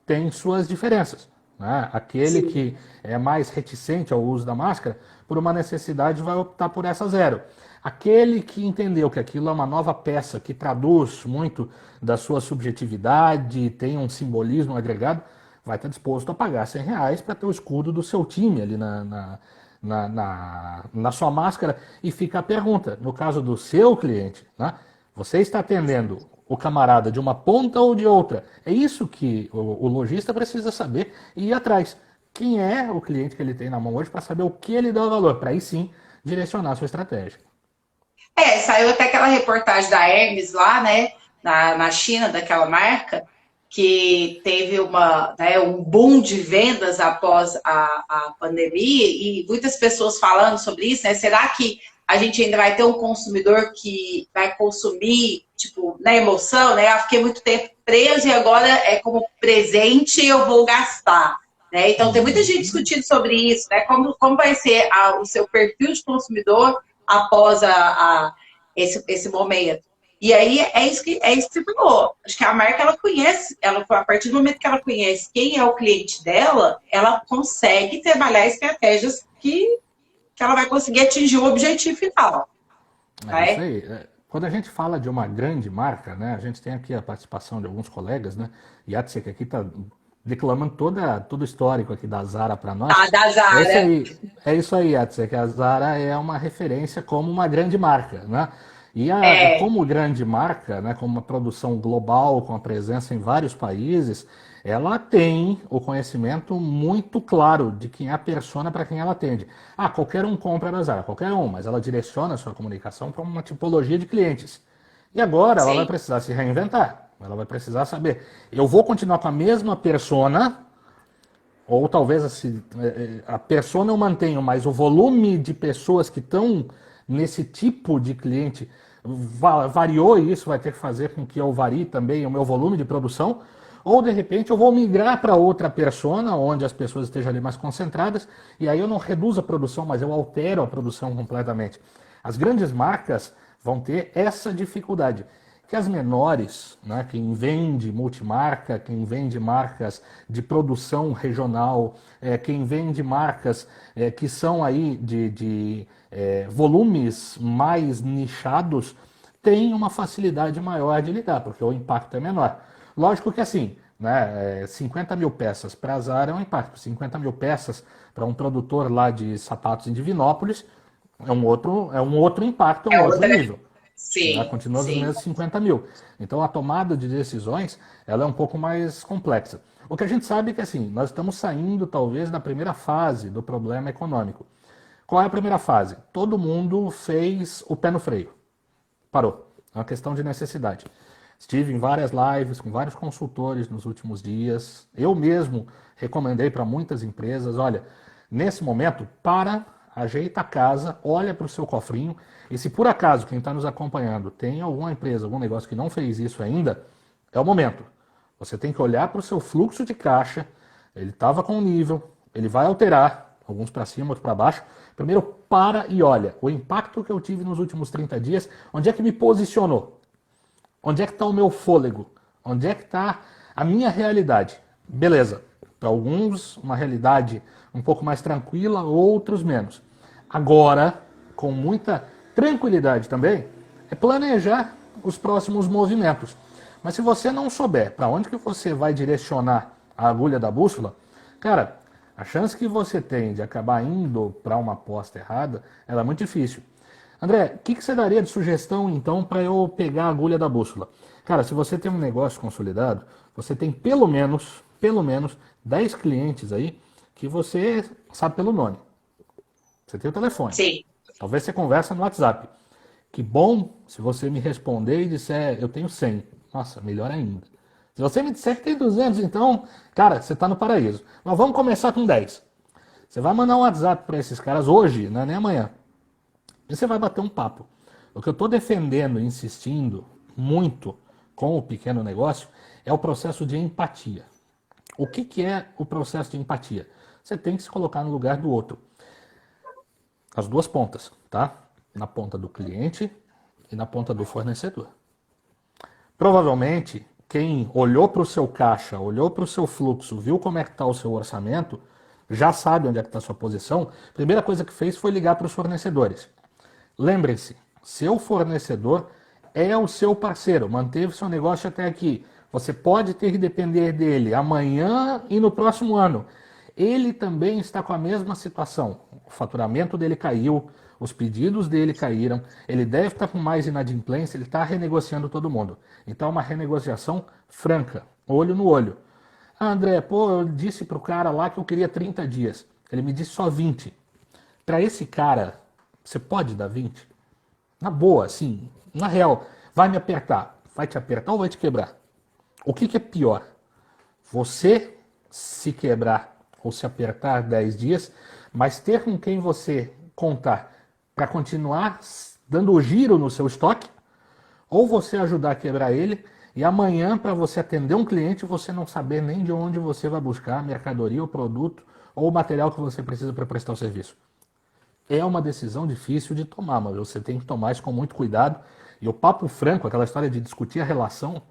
tem suas diferenças. Né? Aquele Sim, que é mais reticente ao uso da máscara, por uma necessidade, vai optar por essa zero. Aquele que entendeu que aquilo é uma nova peça que traduz muito da sua subjetividade, tem um simbolismo agregado, vai estar disposto a pagar R$ 100 para ter o escudo do seu time ali na sua máscara. E fica a pergunta, no caso do seu cliente, né? Você está atendendo o camarada de uma ponta ou de outra? É isso que o lojista precisa saber e ir atrás. Quem é o cliente que ele tem na mão hoje para saber o que ele dá valor, para aí sim direcionar a sua estratégia. saiu até aquela reportagem da Hermes lá, né, na China, daquela marca, que teve um boom de vendas após a pandemia e muitas pessoas falando sobre isso, né? Será que a gente ainda vai ter um consumidor que vai consumir tipo, na emoção, né? Eu fiquei muito tempo preso e agora é como presente eu vou gastar. Né? Então, tem muita gente discutindo sobre isso, né? Como vai ser o seu perfil de consumidor após esse momento. E aí, é isso que você falou. Acho que a marca, ela conhece, a partir do momento que ela conhece quem é o cliente dela, ela consegue trabalhar estratégias que ela vai conseguir atingir o objetivo final. É isso Né? aí. Quando a gente fala de uma grande marca, né, a gente tem aqui a participação de alguns colegas, né? Yatsek aqui está declamando todo o histórico aqui da Zara para nós. A da Zara. É isso aí, Yatsek. A Zara é uma referência como uma grande marca, né? E É, como grande marca, né, como uma produção global, com a presença em vários países, ela tem o conhecimento muito claro de quem é a persona para quem ela atende. Ah, qualquer um compra na Zara, qualquer um, mas ela direciona a sua comunicação para uma tipologia de clientes. E agora ela vai sim. precisar se reinventar. Ela vai precisar saber, eu vou continuar com a mesma persona, ou talvez a persona eu mantenho, mas o volume de pessoas que estão nesse tipo de cliente variou e isso vai ter que fazer com que eu varie também o meu volume de produção. Ou de repente eu vou migrar para outra persona, onde as pessoas estejam ali mais concentradas, e aí eu não reduzo a produção, mas eu altero a produção completamente. As grandes marcas vão ter essa dificuldade que as menores, né, quem vende multimarca, quem vende marcas de produção regional, quem vende marcas que são aí de volumes mais nichados, tem uma facilidade maior de lidar, porque o impacto é menor. Lógico que assim, né, 50 mil peças para a Zara é um impacto, 50 mil peças para um produtor lá de sapatos em Divinópolis é um outro impacto, é um É outro outra. nível. Né? Sim, Continua os sim. mesmos 50 mil. Então a tomada de decisões ela é um pouco mais complexa. O que a gente sabe é que assim, nós estamos saindo talvez da primeira fase do problema econômico. Qual é a primeira fase? Todo mundo fez o pé no freio. Parou. É uma questão de necessidade. Estive em várias lives com vários consultores nos últimos dias. Eu mesmo recomendei para muitas empresas, olha, nesse momento, ajeita a casa, olha para o seu cofrinho e se por acaso quem está nos acompanhando tem alguma empresa, algum negócio que não fez isso ainda, é o momento. Você tem que olhar para o seu fluxo de caixa, ele estava com um nível, ele vai alterar, alguns para cima, outros para baixo. Primeiro, para e olha, o impacto que eu tive nos últimos 30 dias, onde é que me posicionou? Onde é que está o meu fôlego? Onde é que está a minha realidade? Beleza. Para alguns, uma realidade um pouco mais tranquila, outros menos. Agora, com muita tranquilidade também, é planejar os próximos movimentos. Mas se você não souber para onde que você vai direcionar a agulha da bússola, cara, a chance que você tem de acabar indo para uma aposta errada, ela é muito difícil. André, o que você daria de sugestão então para eu pegar a agulha da bússola? Cara, se você tem um negócio consolidado, você tem pelo menos 10 clientes aí que você sabe pelo nome. Você tem o telefone. Sim. Talvez você conversa no WhatsApp. Que bom se você me responder e disser eu tenho 100. Nossa, melhor ainda. Se você me disser que tem 200, então, cara, você está no paraíso. Mas vamos começar com 10. Você vai mandar um WhatsApp para esses caras hoje, não é nem amanhã. E você vai bater um papo. O que eu estou defendendo, insistindo muito com o pequeno negócio, é o processo de empatia. O que é o processo de empatia? Você tem que se colocar no lugar do outro. As duas pontas, tá? Na ponta do cliente e na ponta do fornecedor. Provavelmente, quem olhou para o seu caixa, olhou para o seu fluxo, viu como é que está o seu orçamento, já sabe onde é que está a sua posição. A primeira coisa que fez foi ligar para os fornecedores. Lembre-se, seu fornecedor é o seu parceiro, manteve seu negócio até aqui. Você pode ter que depender dele amanhã e no próximo ano. Ele também está com a mesma situação. O faturamento dele caiu, os pedidos dele caíram, ele deve estar com mais inadimplência, ele está renegociando todo mundo. Então, uma renegociação franca, olho no olho. Ah, André, pô, eu disse para o cara lá que eu queria 30 dias. Ele me disse só 20. Para esse cara, você pode dar 20? Na boa, assim, na real, vai me apertar. Vai te apertar ou vai te quebrar? O que é pior? Você se quebrar ou se apertar 10 dias, mas ter com quem você contar para continuar dando o giro no seu estoque? ou você ajudar a quebrar ele, e amanhã, para você atender um cliente, você não saber nem de onde você vai buscar a mercadoria, o produto ou o material que você precisa para prestar o serviço. É uma decisão difícil de tomar, mas você tem que tomar isso com muito cuidado. E o papo franco, aquela história de discutir a relação,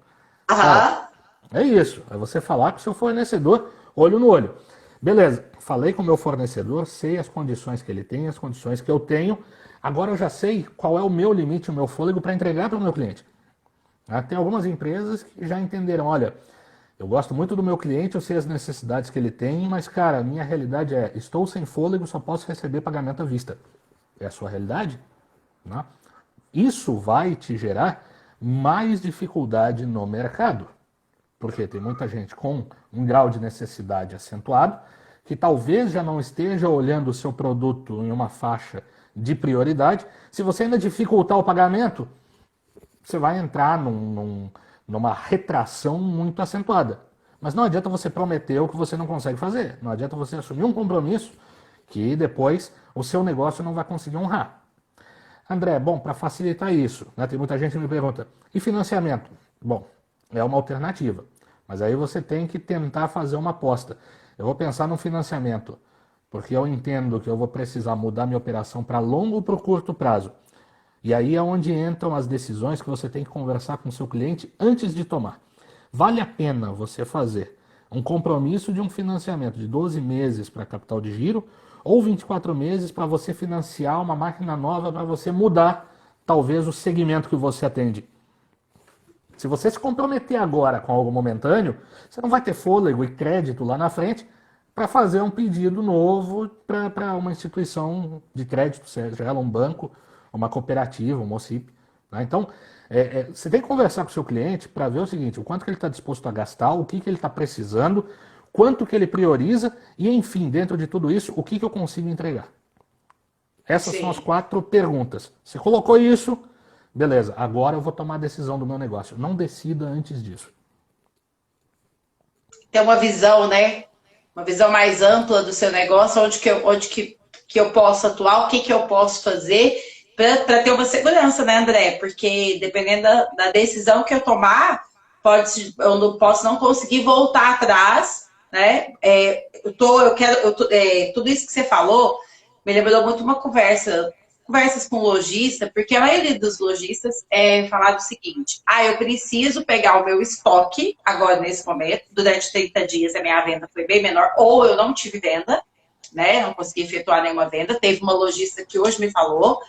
cara, Aham. é isso. É você falar com o seu fornecedor, olho no olho. Beleza, falei com o meu fornecedor, sei as condições que ele tem, as condições que eu tenho. Agora eu já sei qual é o meu limite, o meu fôlego para entregar para o meu cliente. Tem algumas empresas que já entenderam, olha, eu gosto muito do meu cliente, eu sei as necessidades que ele tem, mas, cara, a minha realidade é, estou sem fôlego, só posso receber pagamento à vista. É a sua realidade? Né? Isso vai te gerar mais dificuldade no mercado. Porque tem muita gente com um grau de necessidade acentuado, que talvez já não esteja olhando o seu produto em uma faixa de prioridade. Se você ainda dificultar o pagamento, você vai entrar numa retração muito acentuada. Mas não adianta você prometer o que você não consegue fazer. Não adianta você assumir um compromisso que depois o seu negócio não vai conseguir honrar. André, bom, para facilitar isso, né, tem muita gente que me pergunta, e financiamento? Bom, é uma alternativa, mas aí você tem que tentar fazer uma aposta. Eu vou pensar no financiamento, porque eu entendo que eu vou precisar mudar minha operação para longo ou para curto prazo. E aí é onde entram as decisões que você tem que conversar com o seu cliente antes de tomar. Vale a pena você fazer um compromisso de um financiamento de 12 meses para capital de giro ou 24 meses para você financiar uma máquina nova para você mudar talvez o segmento que você atende. Se você se comprometer agora com algo momentâneo, você não vai ter fôlego e crédito lá na frente para fazer um pedido novo para uma instituição de crédito, seja ela um banco, uma cooperativa, uma OCIP. Né? Então, você tem que conversar com o seu cliente para ver o seguinte, o quanto que ele está disposto a gastar, o que ele está precisando, quanto que ele prioriza e, enfim, dentro de tudo isso, o que eu consigo entregar. Essas são as Sim. 4 perguntas. Você colocou isso, beleza, agora eu vou tomar a decisão do meu negócio. Não decida antes disso. Ter uma visão, né? Uma visão mais ampla do seu negócio, onde que eu posso atuar, o que, que eu posso fazer para ter uma segurança, né, André? Porque dependendo da decisão que eu tomar, eu não posso não conseguir voltar atrás, né? Tudo isso que você falou me lembrou muito uma conversas com lojista, porque a maioria dos lojistas falar do seguinte: eu preciso pegar o meu estoque agora nesse momento, durante 30 dias a minha venda foi bem menor, ou eu não tive venda, né? Não consegui efetuar nenhuma venda. Teve uma lojista que hoje me falou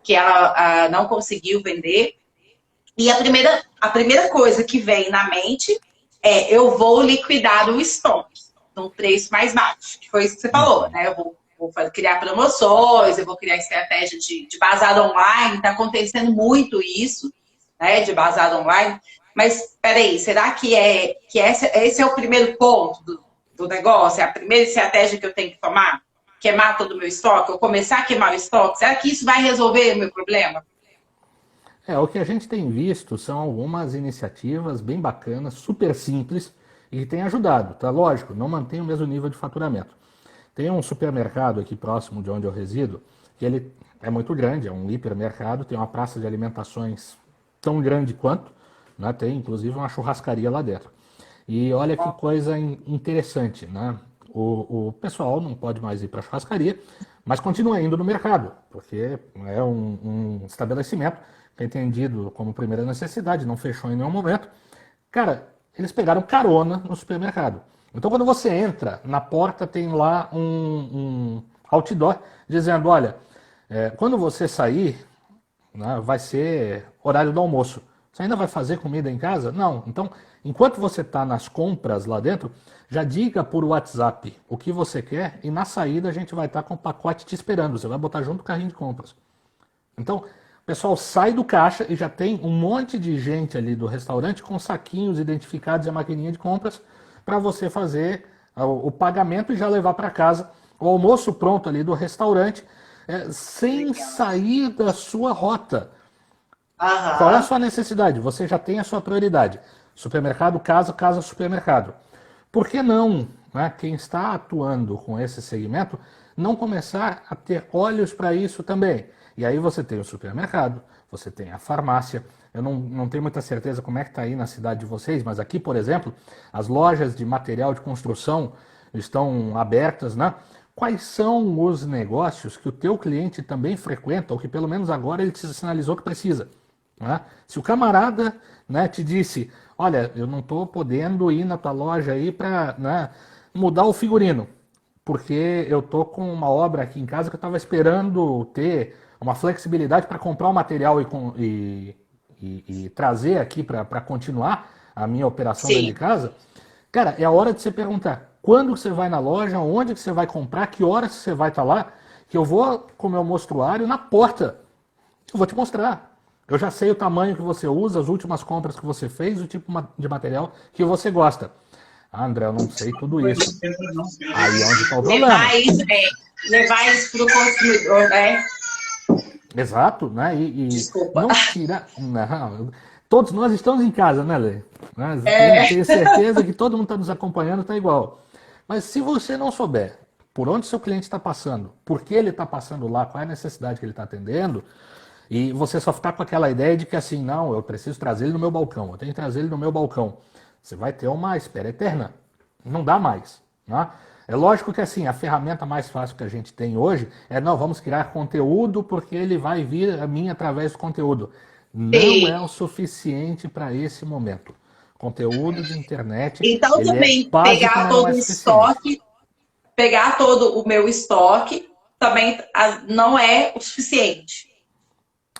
que ela não conseguiu vender. E a primeira coisa que vem na mente é: eu vou liquidar o estoque num preço mais baixo, que foi isso que você falou, né? Eu vou criar promoções, eu vou criar estratégia de bazar online, está acontecendo muito isso, né? De bazar online. Mas, peraí, será que esse é o primeiro ponto do negócio? É a primeira estratégia que eu tenho que tomar? Queimar todo o meu estoque? Ou começar a queimar o estoque? Será que isso vai resolver o meu problema? O que a gente tem visto são algumas iniciativas bem bacanas, super simples e que têm ajudado, tá? Lógico, não mantém o mesmo nível de faturamento. Tem um supermercado aqui próximo de onde eu resido, que ele é muito grande, é um hipermercado, tem uma praça de alimentações tão grande quanto, né? Tem inclusive uma churrascaria lá dentro. E olha que coisa interessante, né? O pessoal não pode mais ir para a churrascaria, mas continua indo no mercado, porque é um estabelecimento que é entendido como primeira necessidade, não fechou em nenhum momento. Cara, eles pegaram carona no supermercado. Então, quando você entra, na porta tem lá um outdoor dizendo: olha, quando você sair, né, vai ser horário do almoço. Você ainda vai fazer comida em casa? Não. Então, enquanto você está nas compras lá dentro, já diga por WhatsApp o que você quer e na saída a gente vai estar com o pacote te esperando. Você vai botar junto o carrinho de compras. Então, o pessoal sai do caixa e já tem um monte de gente ali do restaurante com saquinhos identificados e a maquininha de compras para você fazer o pagamento e já levar para casa o almoço pronto ali do restaurante, sem sair da sua rota. Qual é a Aham. sua necessidade? Você já tem a sua prioridade. Supermercado, casa, casa, supermercado. Por que não, né, quem está atuando com esse segmento, não começar a ter olhos para isso também? E aí você tem o supermercado, você tem a farmácia. Eu não tenho muita certeza como é que está aí na cidade de vocês, mas aqui, por exemplo, as lojas de material de construção estão abertas, né? Quais são os negócios que o teu cliente também frequenta, ou que pelo menos agora ele te sinalizou que precisa? Né? Se o camarada, né, te disse, olha, eu não estou podendo ir na tua loja aí para, né, mudar o figurino, porque eu estou com uma obra aqui em casa que eu estava esperando ter uma flexibilidade para comprar o material e trazer aqui para continuar a minha operação dentro de Sim. casa. Cara, é a hora de você perguntar quando você vai na loja, onde que você vai comprar, que horas você vai estar lá, que eu vou com o meu mostruário na porta. Eu vou te mostrar. Eu já sei o tamanho que você usa, as últimas compras que você fez, o tipo de material que você gosta. Ah, André, eu não sei tudo isso. Aí é onde está o problema. Levar isso para o consumidor, né? Exato, né? E Desculpa. não tirar. Não, todos nós estamos em casa, né, Lê? Mas É, tenho certeza que todo mundo está nos acompanhando, está igual. Mas se você não souber por onde seu cliente está passando, por que ele está passando lá, qual é a necessidade que ele está atendendo, e você só ficar com aquela ideia de que assim, não, eu preciso trazer ele no meu balcão, eu tenho que trazer ele no meu balcão, você vai ter uma espera eterna. Não dá mais, né? É lógico que assim, a ferramenta mais fácil que a gente tem hoje é, não, vamos criar conteúdo porque ele vai vir a mim através do conteúdo. Não é sim. o suficiente para esse momento. Conteúdo de internet, Então, ele é também básico, mas não é suficiente. pegar todo o meu estoque, também não é o suficiente.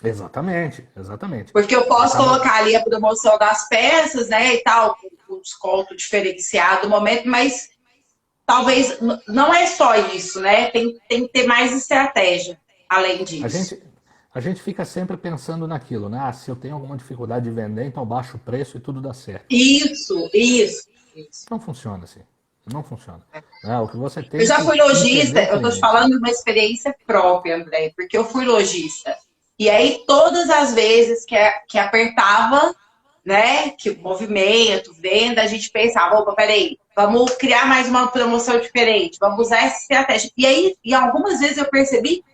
Exatamente, exatamente. Porque eu posso Acaba. colocar ali a promoção das peças, né, e tal, com desconto diferenciado no momento, mas talvez não é só isso, né? Tem que ter mais estratégia além A disso. gente, a gente fica sempre pensando naquilo, né? Ah, se eu tenho alguma dificuldade de vender, então eu baixo o preço e tudo dá certo. Isso. Não funciona assim. Não funciona. Né? O que você Eu tem já que fui entender lojista, o eu tô te cliente. falando de uma experiência própria, André, porque eu fui lojista. E aí, todas as vezes que apertava, né, que movimento, venda, a gente pensava, opa, peraí, vamos criar mais uma promoção diferente, vamos usar essa estratégia. E aí, e algumas vezes eu percebi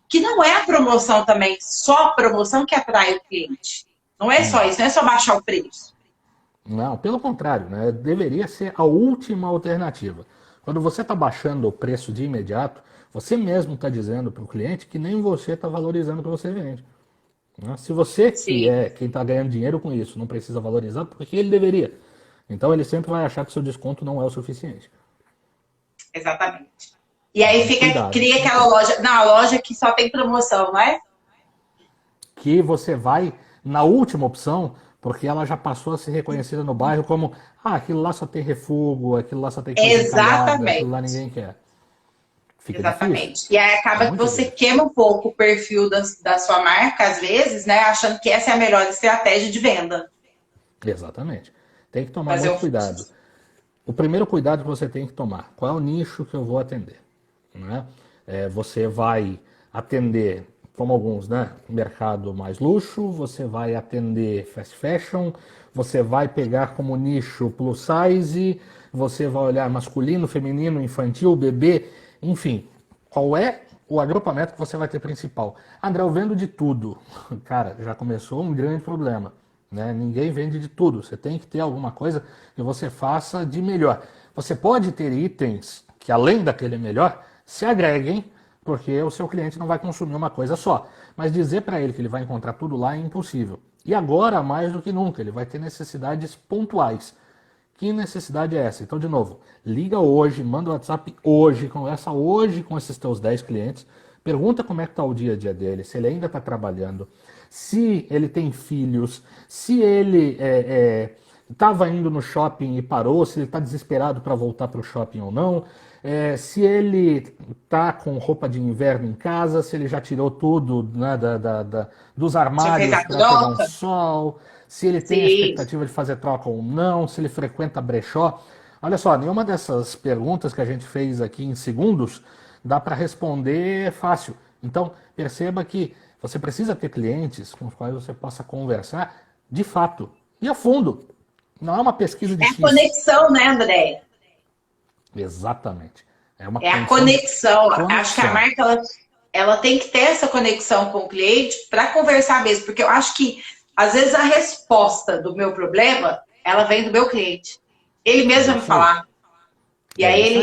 que não é a promoção também, só a promoção que atrai o cliente. Não é só Não. isso, não é só baixar o preço. Não, pelo contrário, né? Deveria ser a última alternativa. Quando você está baixando o preço de imediato, você mesmo está dizendo para o cliente que nem você está valorizando o que você vende. Né? Se você, que Sim, é quem está ganhando dinheiro com isso, não precisa valorizar, porque ele deveria. Então ele sempre vai achar que o seu desconto não é o suficiente. exatamente. E aí Então, cuidado cria com aquela isso. loja, na loja que só tem promoção, não é? Que você vai na última opção, porque ela já passou a ser reconhecida no bairro como aquilo lá só tem refúgio, aquilo lá só tem coisa encalhada, aquilo lá Exatamente. ninguém quer. Fica difícil. Exatamente. E aí Fica acaba que muito você difícil. queima um pouco o perfil da sua marca, às vezes, né? Achando que essa é a melhor estratégia de venda. Exatamente. Tem que tomar Fazer muito um. cuidado. O primeiro cuidado que você tem que tomar, qual é o nicho que eu vou atender? Né? Você vai atender, como alguns, né? Mercado mais luxo, você vai atender fast fashion, você vai pegar como nicho plus size, você vai olhar masculino, feminino, infantil, bebê, enfim. Qual é o agrupamento que você vai ter principal? André, eu vendo de tudo. Cara, já começou um grande problema. Né? Ninguém vende de tudo. Você tem que ter alguma coisa que você faça de melhor. Você pode ter itens que, além daquele melhor, se agreguem, porque o seu cliente não vai consumir uma coisa só. Mas dizer para ele que ele vai encontrar tudo lá é impossível. E agora, mais do que nunca, ele vai ter necessidades pontuais. Que necessidade é essa? Então, de novo, liga hoje, manda o WhatsApp hoje, conversa hoje com esses teus 10 clientes, pergunta como é que está o dia a dia dele, se ele ainda está trabalhando, se ele tem filhos, se ele estava indo no shopping e parou, se ele está desesperado para voltar para o shopping ou não, se ele está com roupa de inverno em casa, se ele já tirou tudo, né, dos Já fez armários a para pegar um troca? sol, se ele tem a Sim. expectativa de fazer troca ou não, se ele frequenta brechó. Olha só, nenhuma dessas perguntas que a gente fez aqui em segundos dá para responder fácil. Então, perceba que você precisa ter clientes com os quais você possa conversar de fato e a fundo. Não é uma pesquisa de É a X. conexão, né, André? Exatamente. É uma É a condição de conexão. Acho que a conexão. marca ela tem que ter essa conexão com o cliente para conversar mesmo, porque eu acho que, às vezes, a resposta do meu problema, ela vem do meu cliente. Ele mesmo É vai me isso aí. falar. E É aí isso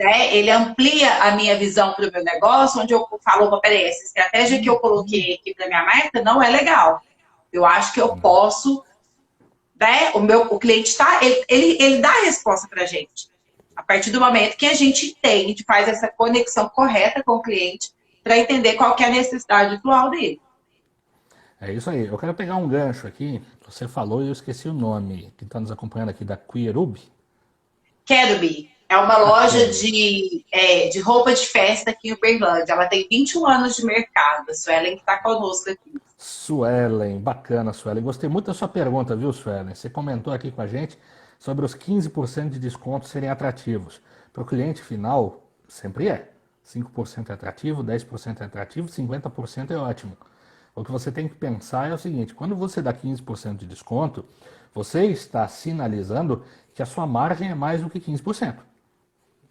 aí. ele amplia a minha visão para o meu negócio, onde eu falo, opa, peraí, essa estratégia que eu coloquei aqui para minha marca não é legal. Eu acho que eu posso, né? O cliente está, ele dá a resposta para a gente. A partir do momento que a gente entende, faz essa conexão correta com o cliente para entender qual que é a necessidade atual dele. É isso aí. Eu quero pegar um gancho aqui. Você falou e eu esqueci o nome. Que está nos acompanhando aqui da Queerub. Kerubi é uma A loja Queerub. de roupa de festa aqui em Uberlândia. Ela tem 21 anos de mercado. A Suelen que está conosco aqui. Suelen, bacana, Suelen. Gostei muito da sua pergunta, viu, Suelen? Você comentou aqui com a gente sobre os 15% de desconto serem atrativos. Para o cliente final, sempre é. 5% é atrativo, 10% é atrativo, 50% é ótimo. O que você tem que pensar é o seguinte: quando você dá 15% de desconto, você está sinalizando que a sua margem é mais do que 15%.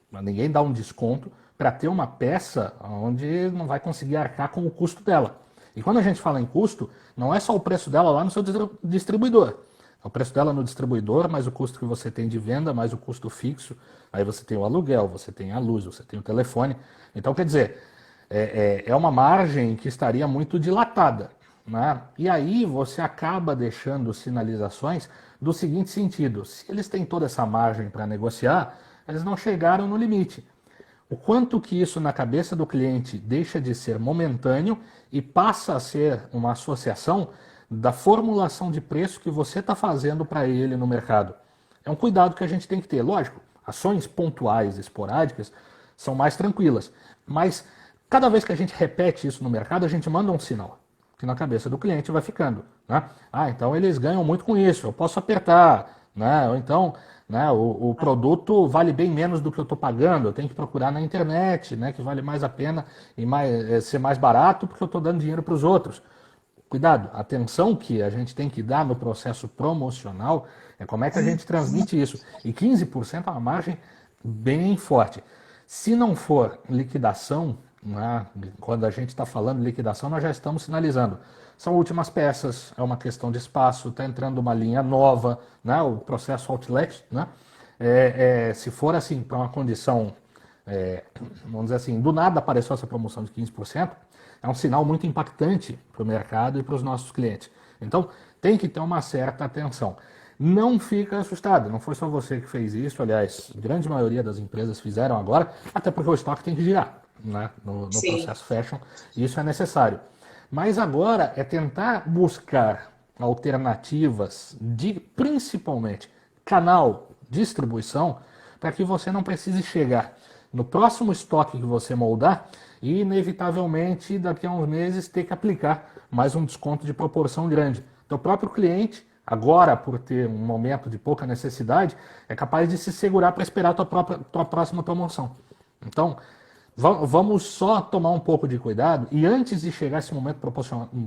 Mas ninguém dá um desconto para ter uma peça onde não vai conseguir arcar com o custo dela. E quando a gente fala em custo, não é só o preço dela lá no seu distribuidor. É o preço dela no distribuidor, mais o custo que você tem de venda, mais o custo fixo. Aí você tem o aluguel, você tem a luz, você tem o telefone. Então, quer dizer, é uma margem que estaria muito dilatada. Né? E aí você acaba deixando sinalizações do seguinte sentido: se eles têm toda essa margem para negociar, eles não chegaram no limite. O quanto que isso na cabeça do cliente deixa de ser momentâneo e passa a ser uma associação da formulação de preço que você está fazendo para ele no mercado. É um cuidado que a gente tem que ter. Lógico, ações pontuais, esporádicas, são mais tranquilas. Mas cada vez que a gente repete isso no mercado, a gente manda um sinal que na cabeça do cliente vai ficando. Né? Ah, então eles ganham muito com isso, eu posso apertar. Né? Ou então, né, o produto vale bem menos do que eu estou pagando, eu tenho que procurar na internet, né, que vale mais a pena e ser mais barato porque eu estou dando dinheiro para os outros. Cuidado, a atenção que a gente tem que dar no processo promocional é como é que a gente transmite isso. E 15% é uma margem bem forte. Se não for liquidação, né, quando a gente está falando de liquidação, nós já estamos sinalizando. São últimas peças, é uma questão de espaço, está entrando uma linha nova, né, o processo outlet. Né, se for assim, para uma condição, vamos dizer assim, do nada apareceu essa promoção de 15%, é um sinal muito impactante para o mercado e para os nossos clientes. Então, tem que ter uma certa atenção. Não fica assustado, não foi só você que fez isso, aliás, a grande maioria das empresas fizeram agora, até porque o estoque tem que girar, né, no Sim. processo fashion, e isso é necessário. Mas agora é tentar buscar alternativas de, principalmente, canal, distribuição, para que você não precise chegar no próximo estoque que você moldar e, inevitavelmente, daqui a uns meses, ter que aplicar mais um desconto de proporção grande. Então, o próprio cliente, agora, por ter um momento de pouca necessidade, é capaz de se segurar para esperar a tua próxima promoção. Então, vamos só tomar um pouco de cuidado e, antes de chegar a esse momento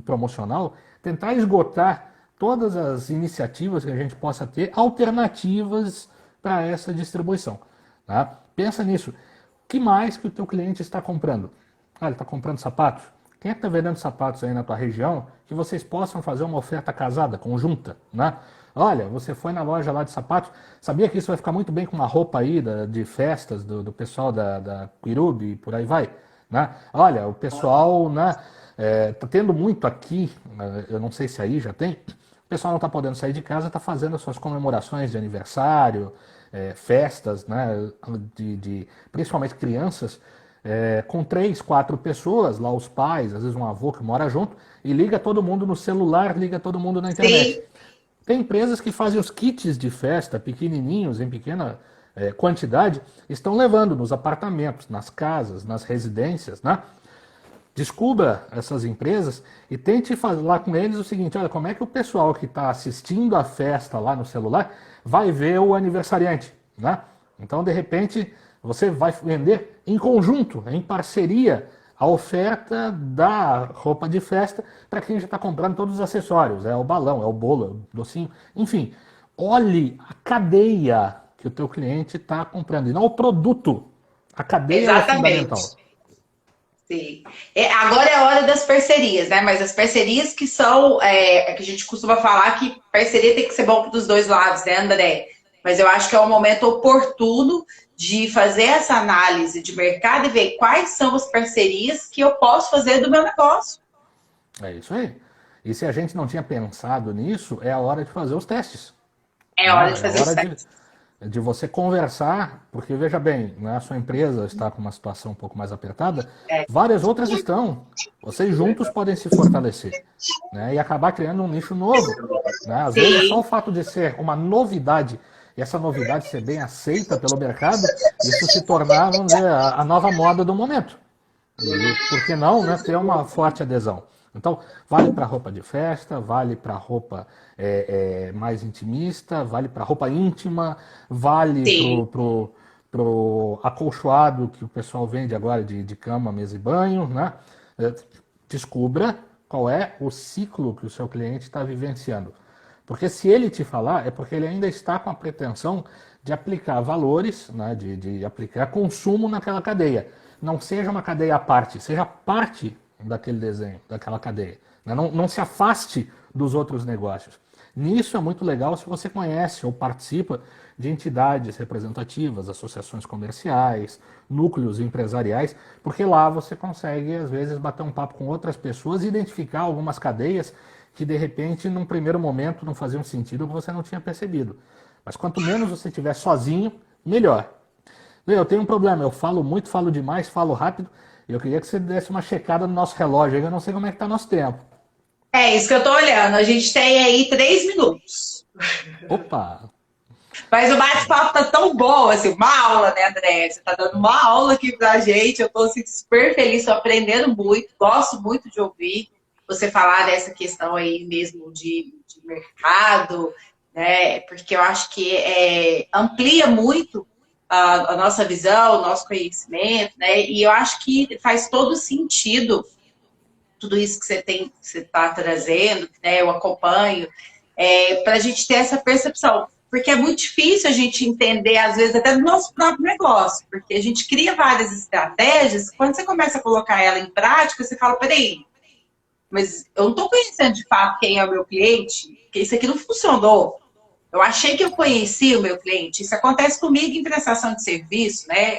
promocional, tentar esgotar todas as iniciativas que a gente possa ter, alternativas para essa distribuição. Tá? Pensa nisso. O que mais que o teu cliente está comprando? Ah, ele está comprando sapatos? Quem é que está vendendo sapatos aí na tua região que vocês possam fazer uma oferta casada, conjunta, né? Olha, você foi na loja lá de sapatos, sabia que isso vai ficar muito bem com uma roupa aí de festas do pessoal da Quirub e por aí vai, né? Olha, o pessoal, né, tá tendo muito aqui, eu não sei se aí já tem, o pessoal não está podendo sair de casa, está fazendo as suas comemorações de aniversário, festas, né, principalmente crianças, com 3, 4 pessoas, lá os pais, às vezes um avô que mora junto, e liga todo mundo no celular, liga todo mundo na internet. Sim. Tem empresas que fazem os kits de festa pequenininhos, em pequena quantidade, estão levando nos apartamentos, nas casas, nas residências, né? Descubra essas empresas e tente falar com eles o seguinte: olha, como é que o pessoal que está assistindo a festa lá no celular vai ver o aniversariante, né? Então, de repente, você vai vender em conjunto, em parceria, a oferta da roupa de festa para quem já está comprando todos os acessórios. É o balão, é o bolo, é o docinho, enfim. Olhe a cadeia que o teu cliente está comprando, e não o produto. A cadeia é fundamental. Exatamente. Sim. Agora é a hora das parcerias, né? Mas as parcerias que são, que a gente costuma falar que parceria tem que ser bom dos dois lados, né, André? Mas eu acho que é um momento oportuno de fazer essa análise de mercado e ver quais são as parcerias que eu posso fazer do meu negócio. É isso aí. E se a gente não tinha pensado nisso, é a hora de fazer os testes. É hora de Né? É a fazer os hora testes. de você conversar, porque veja bem, né, a sua empresa está com uma situação um pouco mais apertada, É, várias outras estão. Vocês juntos podem se fortalecer, né, e acabar criando um nicho novo. Né? Às vezes só o sim, fato de ser uma novidade e essa novidade ser bem aceita pelo mercado, isso se tornar, vamos dizer, a nova moda do momento. E por que não, né, ter uma forte adesão? Então, vale para roupa de festa, vale para roupa mais intimista, vale para roupa íntima, vale sim. pro acolchoado que o pessoal vende agora de cama, mesa e banho, né? É, Descubra qual é o ciclo que o seu cliente está vivenciando. Porque se ele te falar, é porque ele ainda está com a pretensão de aplicar valores, né, de aplicar consumo naquela cadeia. Não seja uma cadeia à parte, seja parte daquele desenho, daquela cadeia. Né? Não se afaste dos outros negócios. Nisso é muito legal se você conhece ou participa de entidades representativas, associações comerciais, núcleos empresariais, porque lá você consegue, às vezes, bater um papo com outras pessoas e identificar algumas cadeias que, de repente, num primeiro momento não faziam sentido ou você não tinha percebido. Mas quanto menos você estiver sozinho, melhor. Eu tenho um problema, eu falo muito, falo demais, falo rápido, e eu queria que você desse uma checada no nosso relógio, eu não sei como é que está nosso tempo. É isso que eu tô olhando. A gente tem aí 3 minutos. Opa! Mas o bate-papo tá tão bom, assim, uma aula, né, André? Você tá dando uma aula aqui pra gente. Eu tô assim, super feliz, tô aprendendo muito, gosto muito de ouvir você falar dessa questão aí mesmo de mercado, né? Porque eu acho que amplia muito a nossa visão, o nosso conhecimento, né? E eu acho que faz todo sentido tudo isso que que você está trazendo, né? Eu acompanho, para a gente ter essa percepção. Porque é muito difícil a gente entender, às vezes, até do nosso próprio negócio, porque a gente cria várias estratégias, quando você começa a colocar ela em prática, você fala, peraí, mas eu não estou conhecendo de fato quem é o meu cliente, porque isso aqui não funcionou. Eu achei que eu conhecia o meu cliente. Isso acontece comigo em prestação de serviço, né?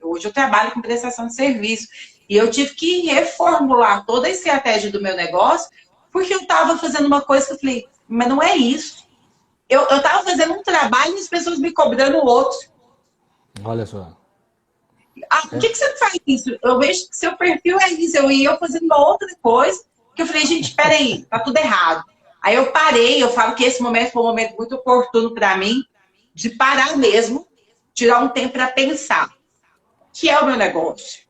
Hoje eu trabalho com prestação de serviço. E eu tive que reformular toda a estratégia do meu negócio, porque eu estava fazendo uma coisa que eu falei, mas não é isso. Eu estava fazendo um trabalho e as pessoas me cobrando outro. Olha só. Ah, por É, que você não faz isso? Eu vejo que seu perfil é isso. Eu ia fazendo uma outra coisa, que eu falei, gente, peraí, tá tudo errado. Aí eu parei, eu falo que esse momento foi um momento muito oportuno para mim, de parar mesmo, tirar um tempo para pensar. O que é o meu negócio?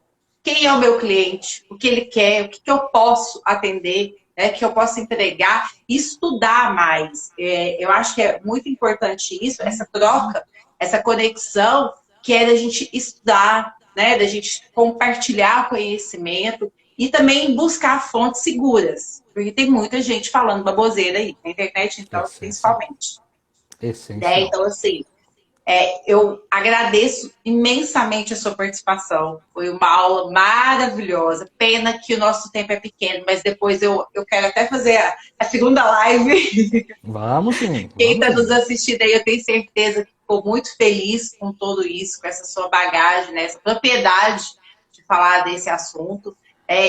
Quem é o meu cliente? O que ele quer? O que eu posso atender? Né, que eu posso entregar? Estudar mais. Eu acho que é muito importante isso, essa troca, essa conexão, que é da gente estudar, né, da gente compartilhar conhecimento e também buscar fontes seguras. Porque tem muita gente falando baboseira aí, na internet, então, essencial. principalmente. Né? Essencial. Então, assim, eu agradeço imensamente a sua participação. Foi uma aula maravilhosa. Pena que o nosso tempo é pequeno, mas depois eu quero até fazer a segunda live. Vamos sim, Quem vamos está nos sim. assistindo aí, eu tenho certeza que ficou muito feliz com tudo isso, com essa sua bagagem, né? Essa propriedade de falar desse assunto.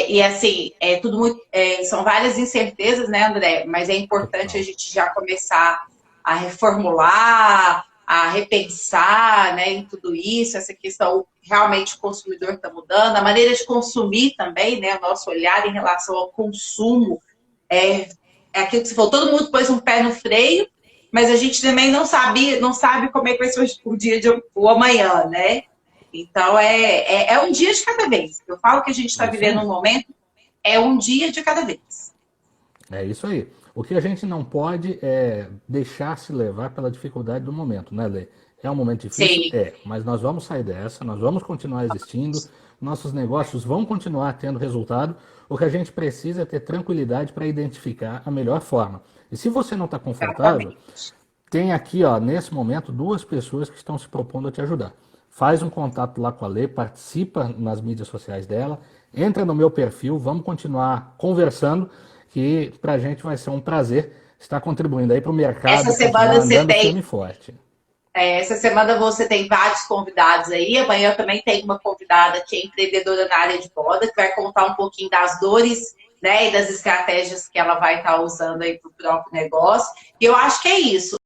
E assim, tudo muito, são várias incertezas, né, André? Mas é importante a Total. gente já começar a reformular, a repensar, né, em tudo isso, essa questão, realmente o consumidor está mudando, a maneira de consumir também, né, o nosso olhar em relação ao consumo é, é aquilo que você falou, todo mundo pôs um pé no freio, mas a gente também não sabe como é que vai ser o dia de o amanhã, né? Então é um dia de cada vez. Eu falo que a gente está É isso vivendo aí. um momento, é um dia de cada vez. É isso aí. O que a gente não pode é deixar se levar pela dificuldade do momento, né, Lê? É um momento difícil? Sim, É, mas nós vamos sair dessa, nós vamos continuar existindo, nossos negócios vão continuar tendo resultado. O que a gente precisa é ter tranquilidade para identificar a melhor forma. E se você não está confortável, exatamente. tem aqui, ó, nesse momento, duas pessoas que estão se propondo a te ajudar. faz um contato lá com a Lê, participa nas mídias sociais dela, entra no meu perfil, vamos continuar conversando, que para a gente vai ser um prazer estar contribuindo aí para o Essa mercado semana continuar você andando tem firme e forte. Essa semana você tem vários convidados aí. Amanhã também tem uma convidada que é empreendedora na área de moda, que vai contar um pouquinho das dores, né, e das estratégias que ela vai estar usando aí para o próprio negócio. E eu acho que é isso.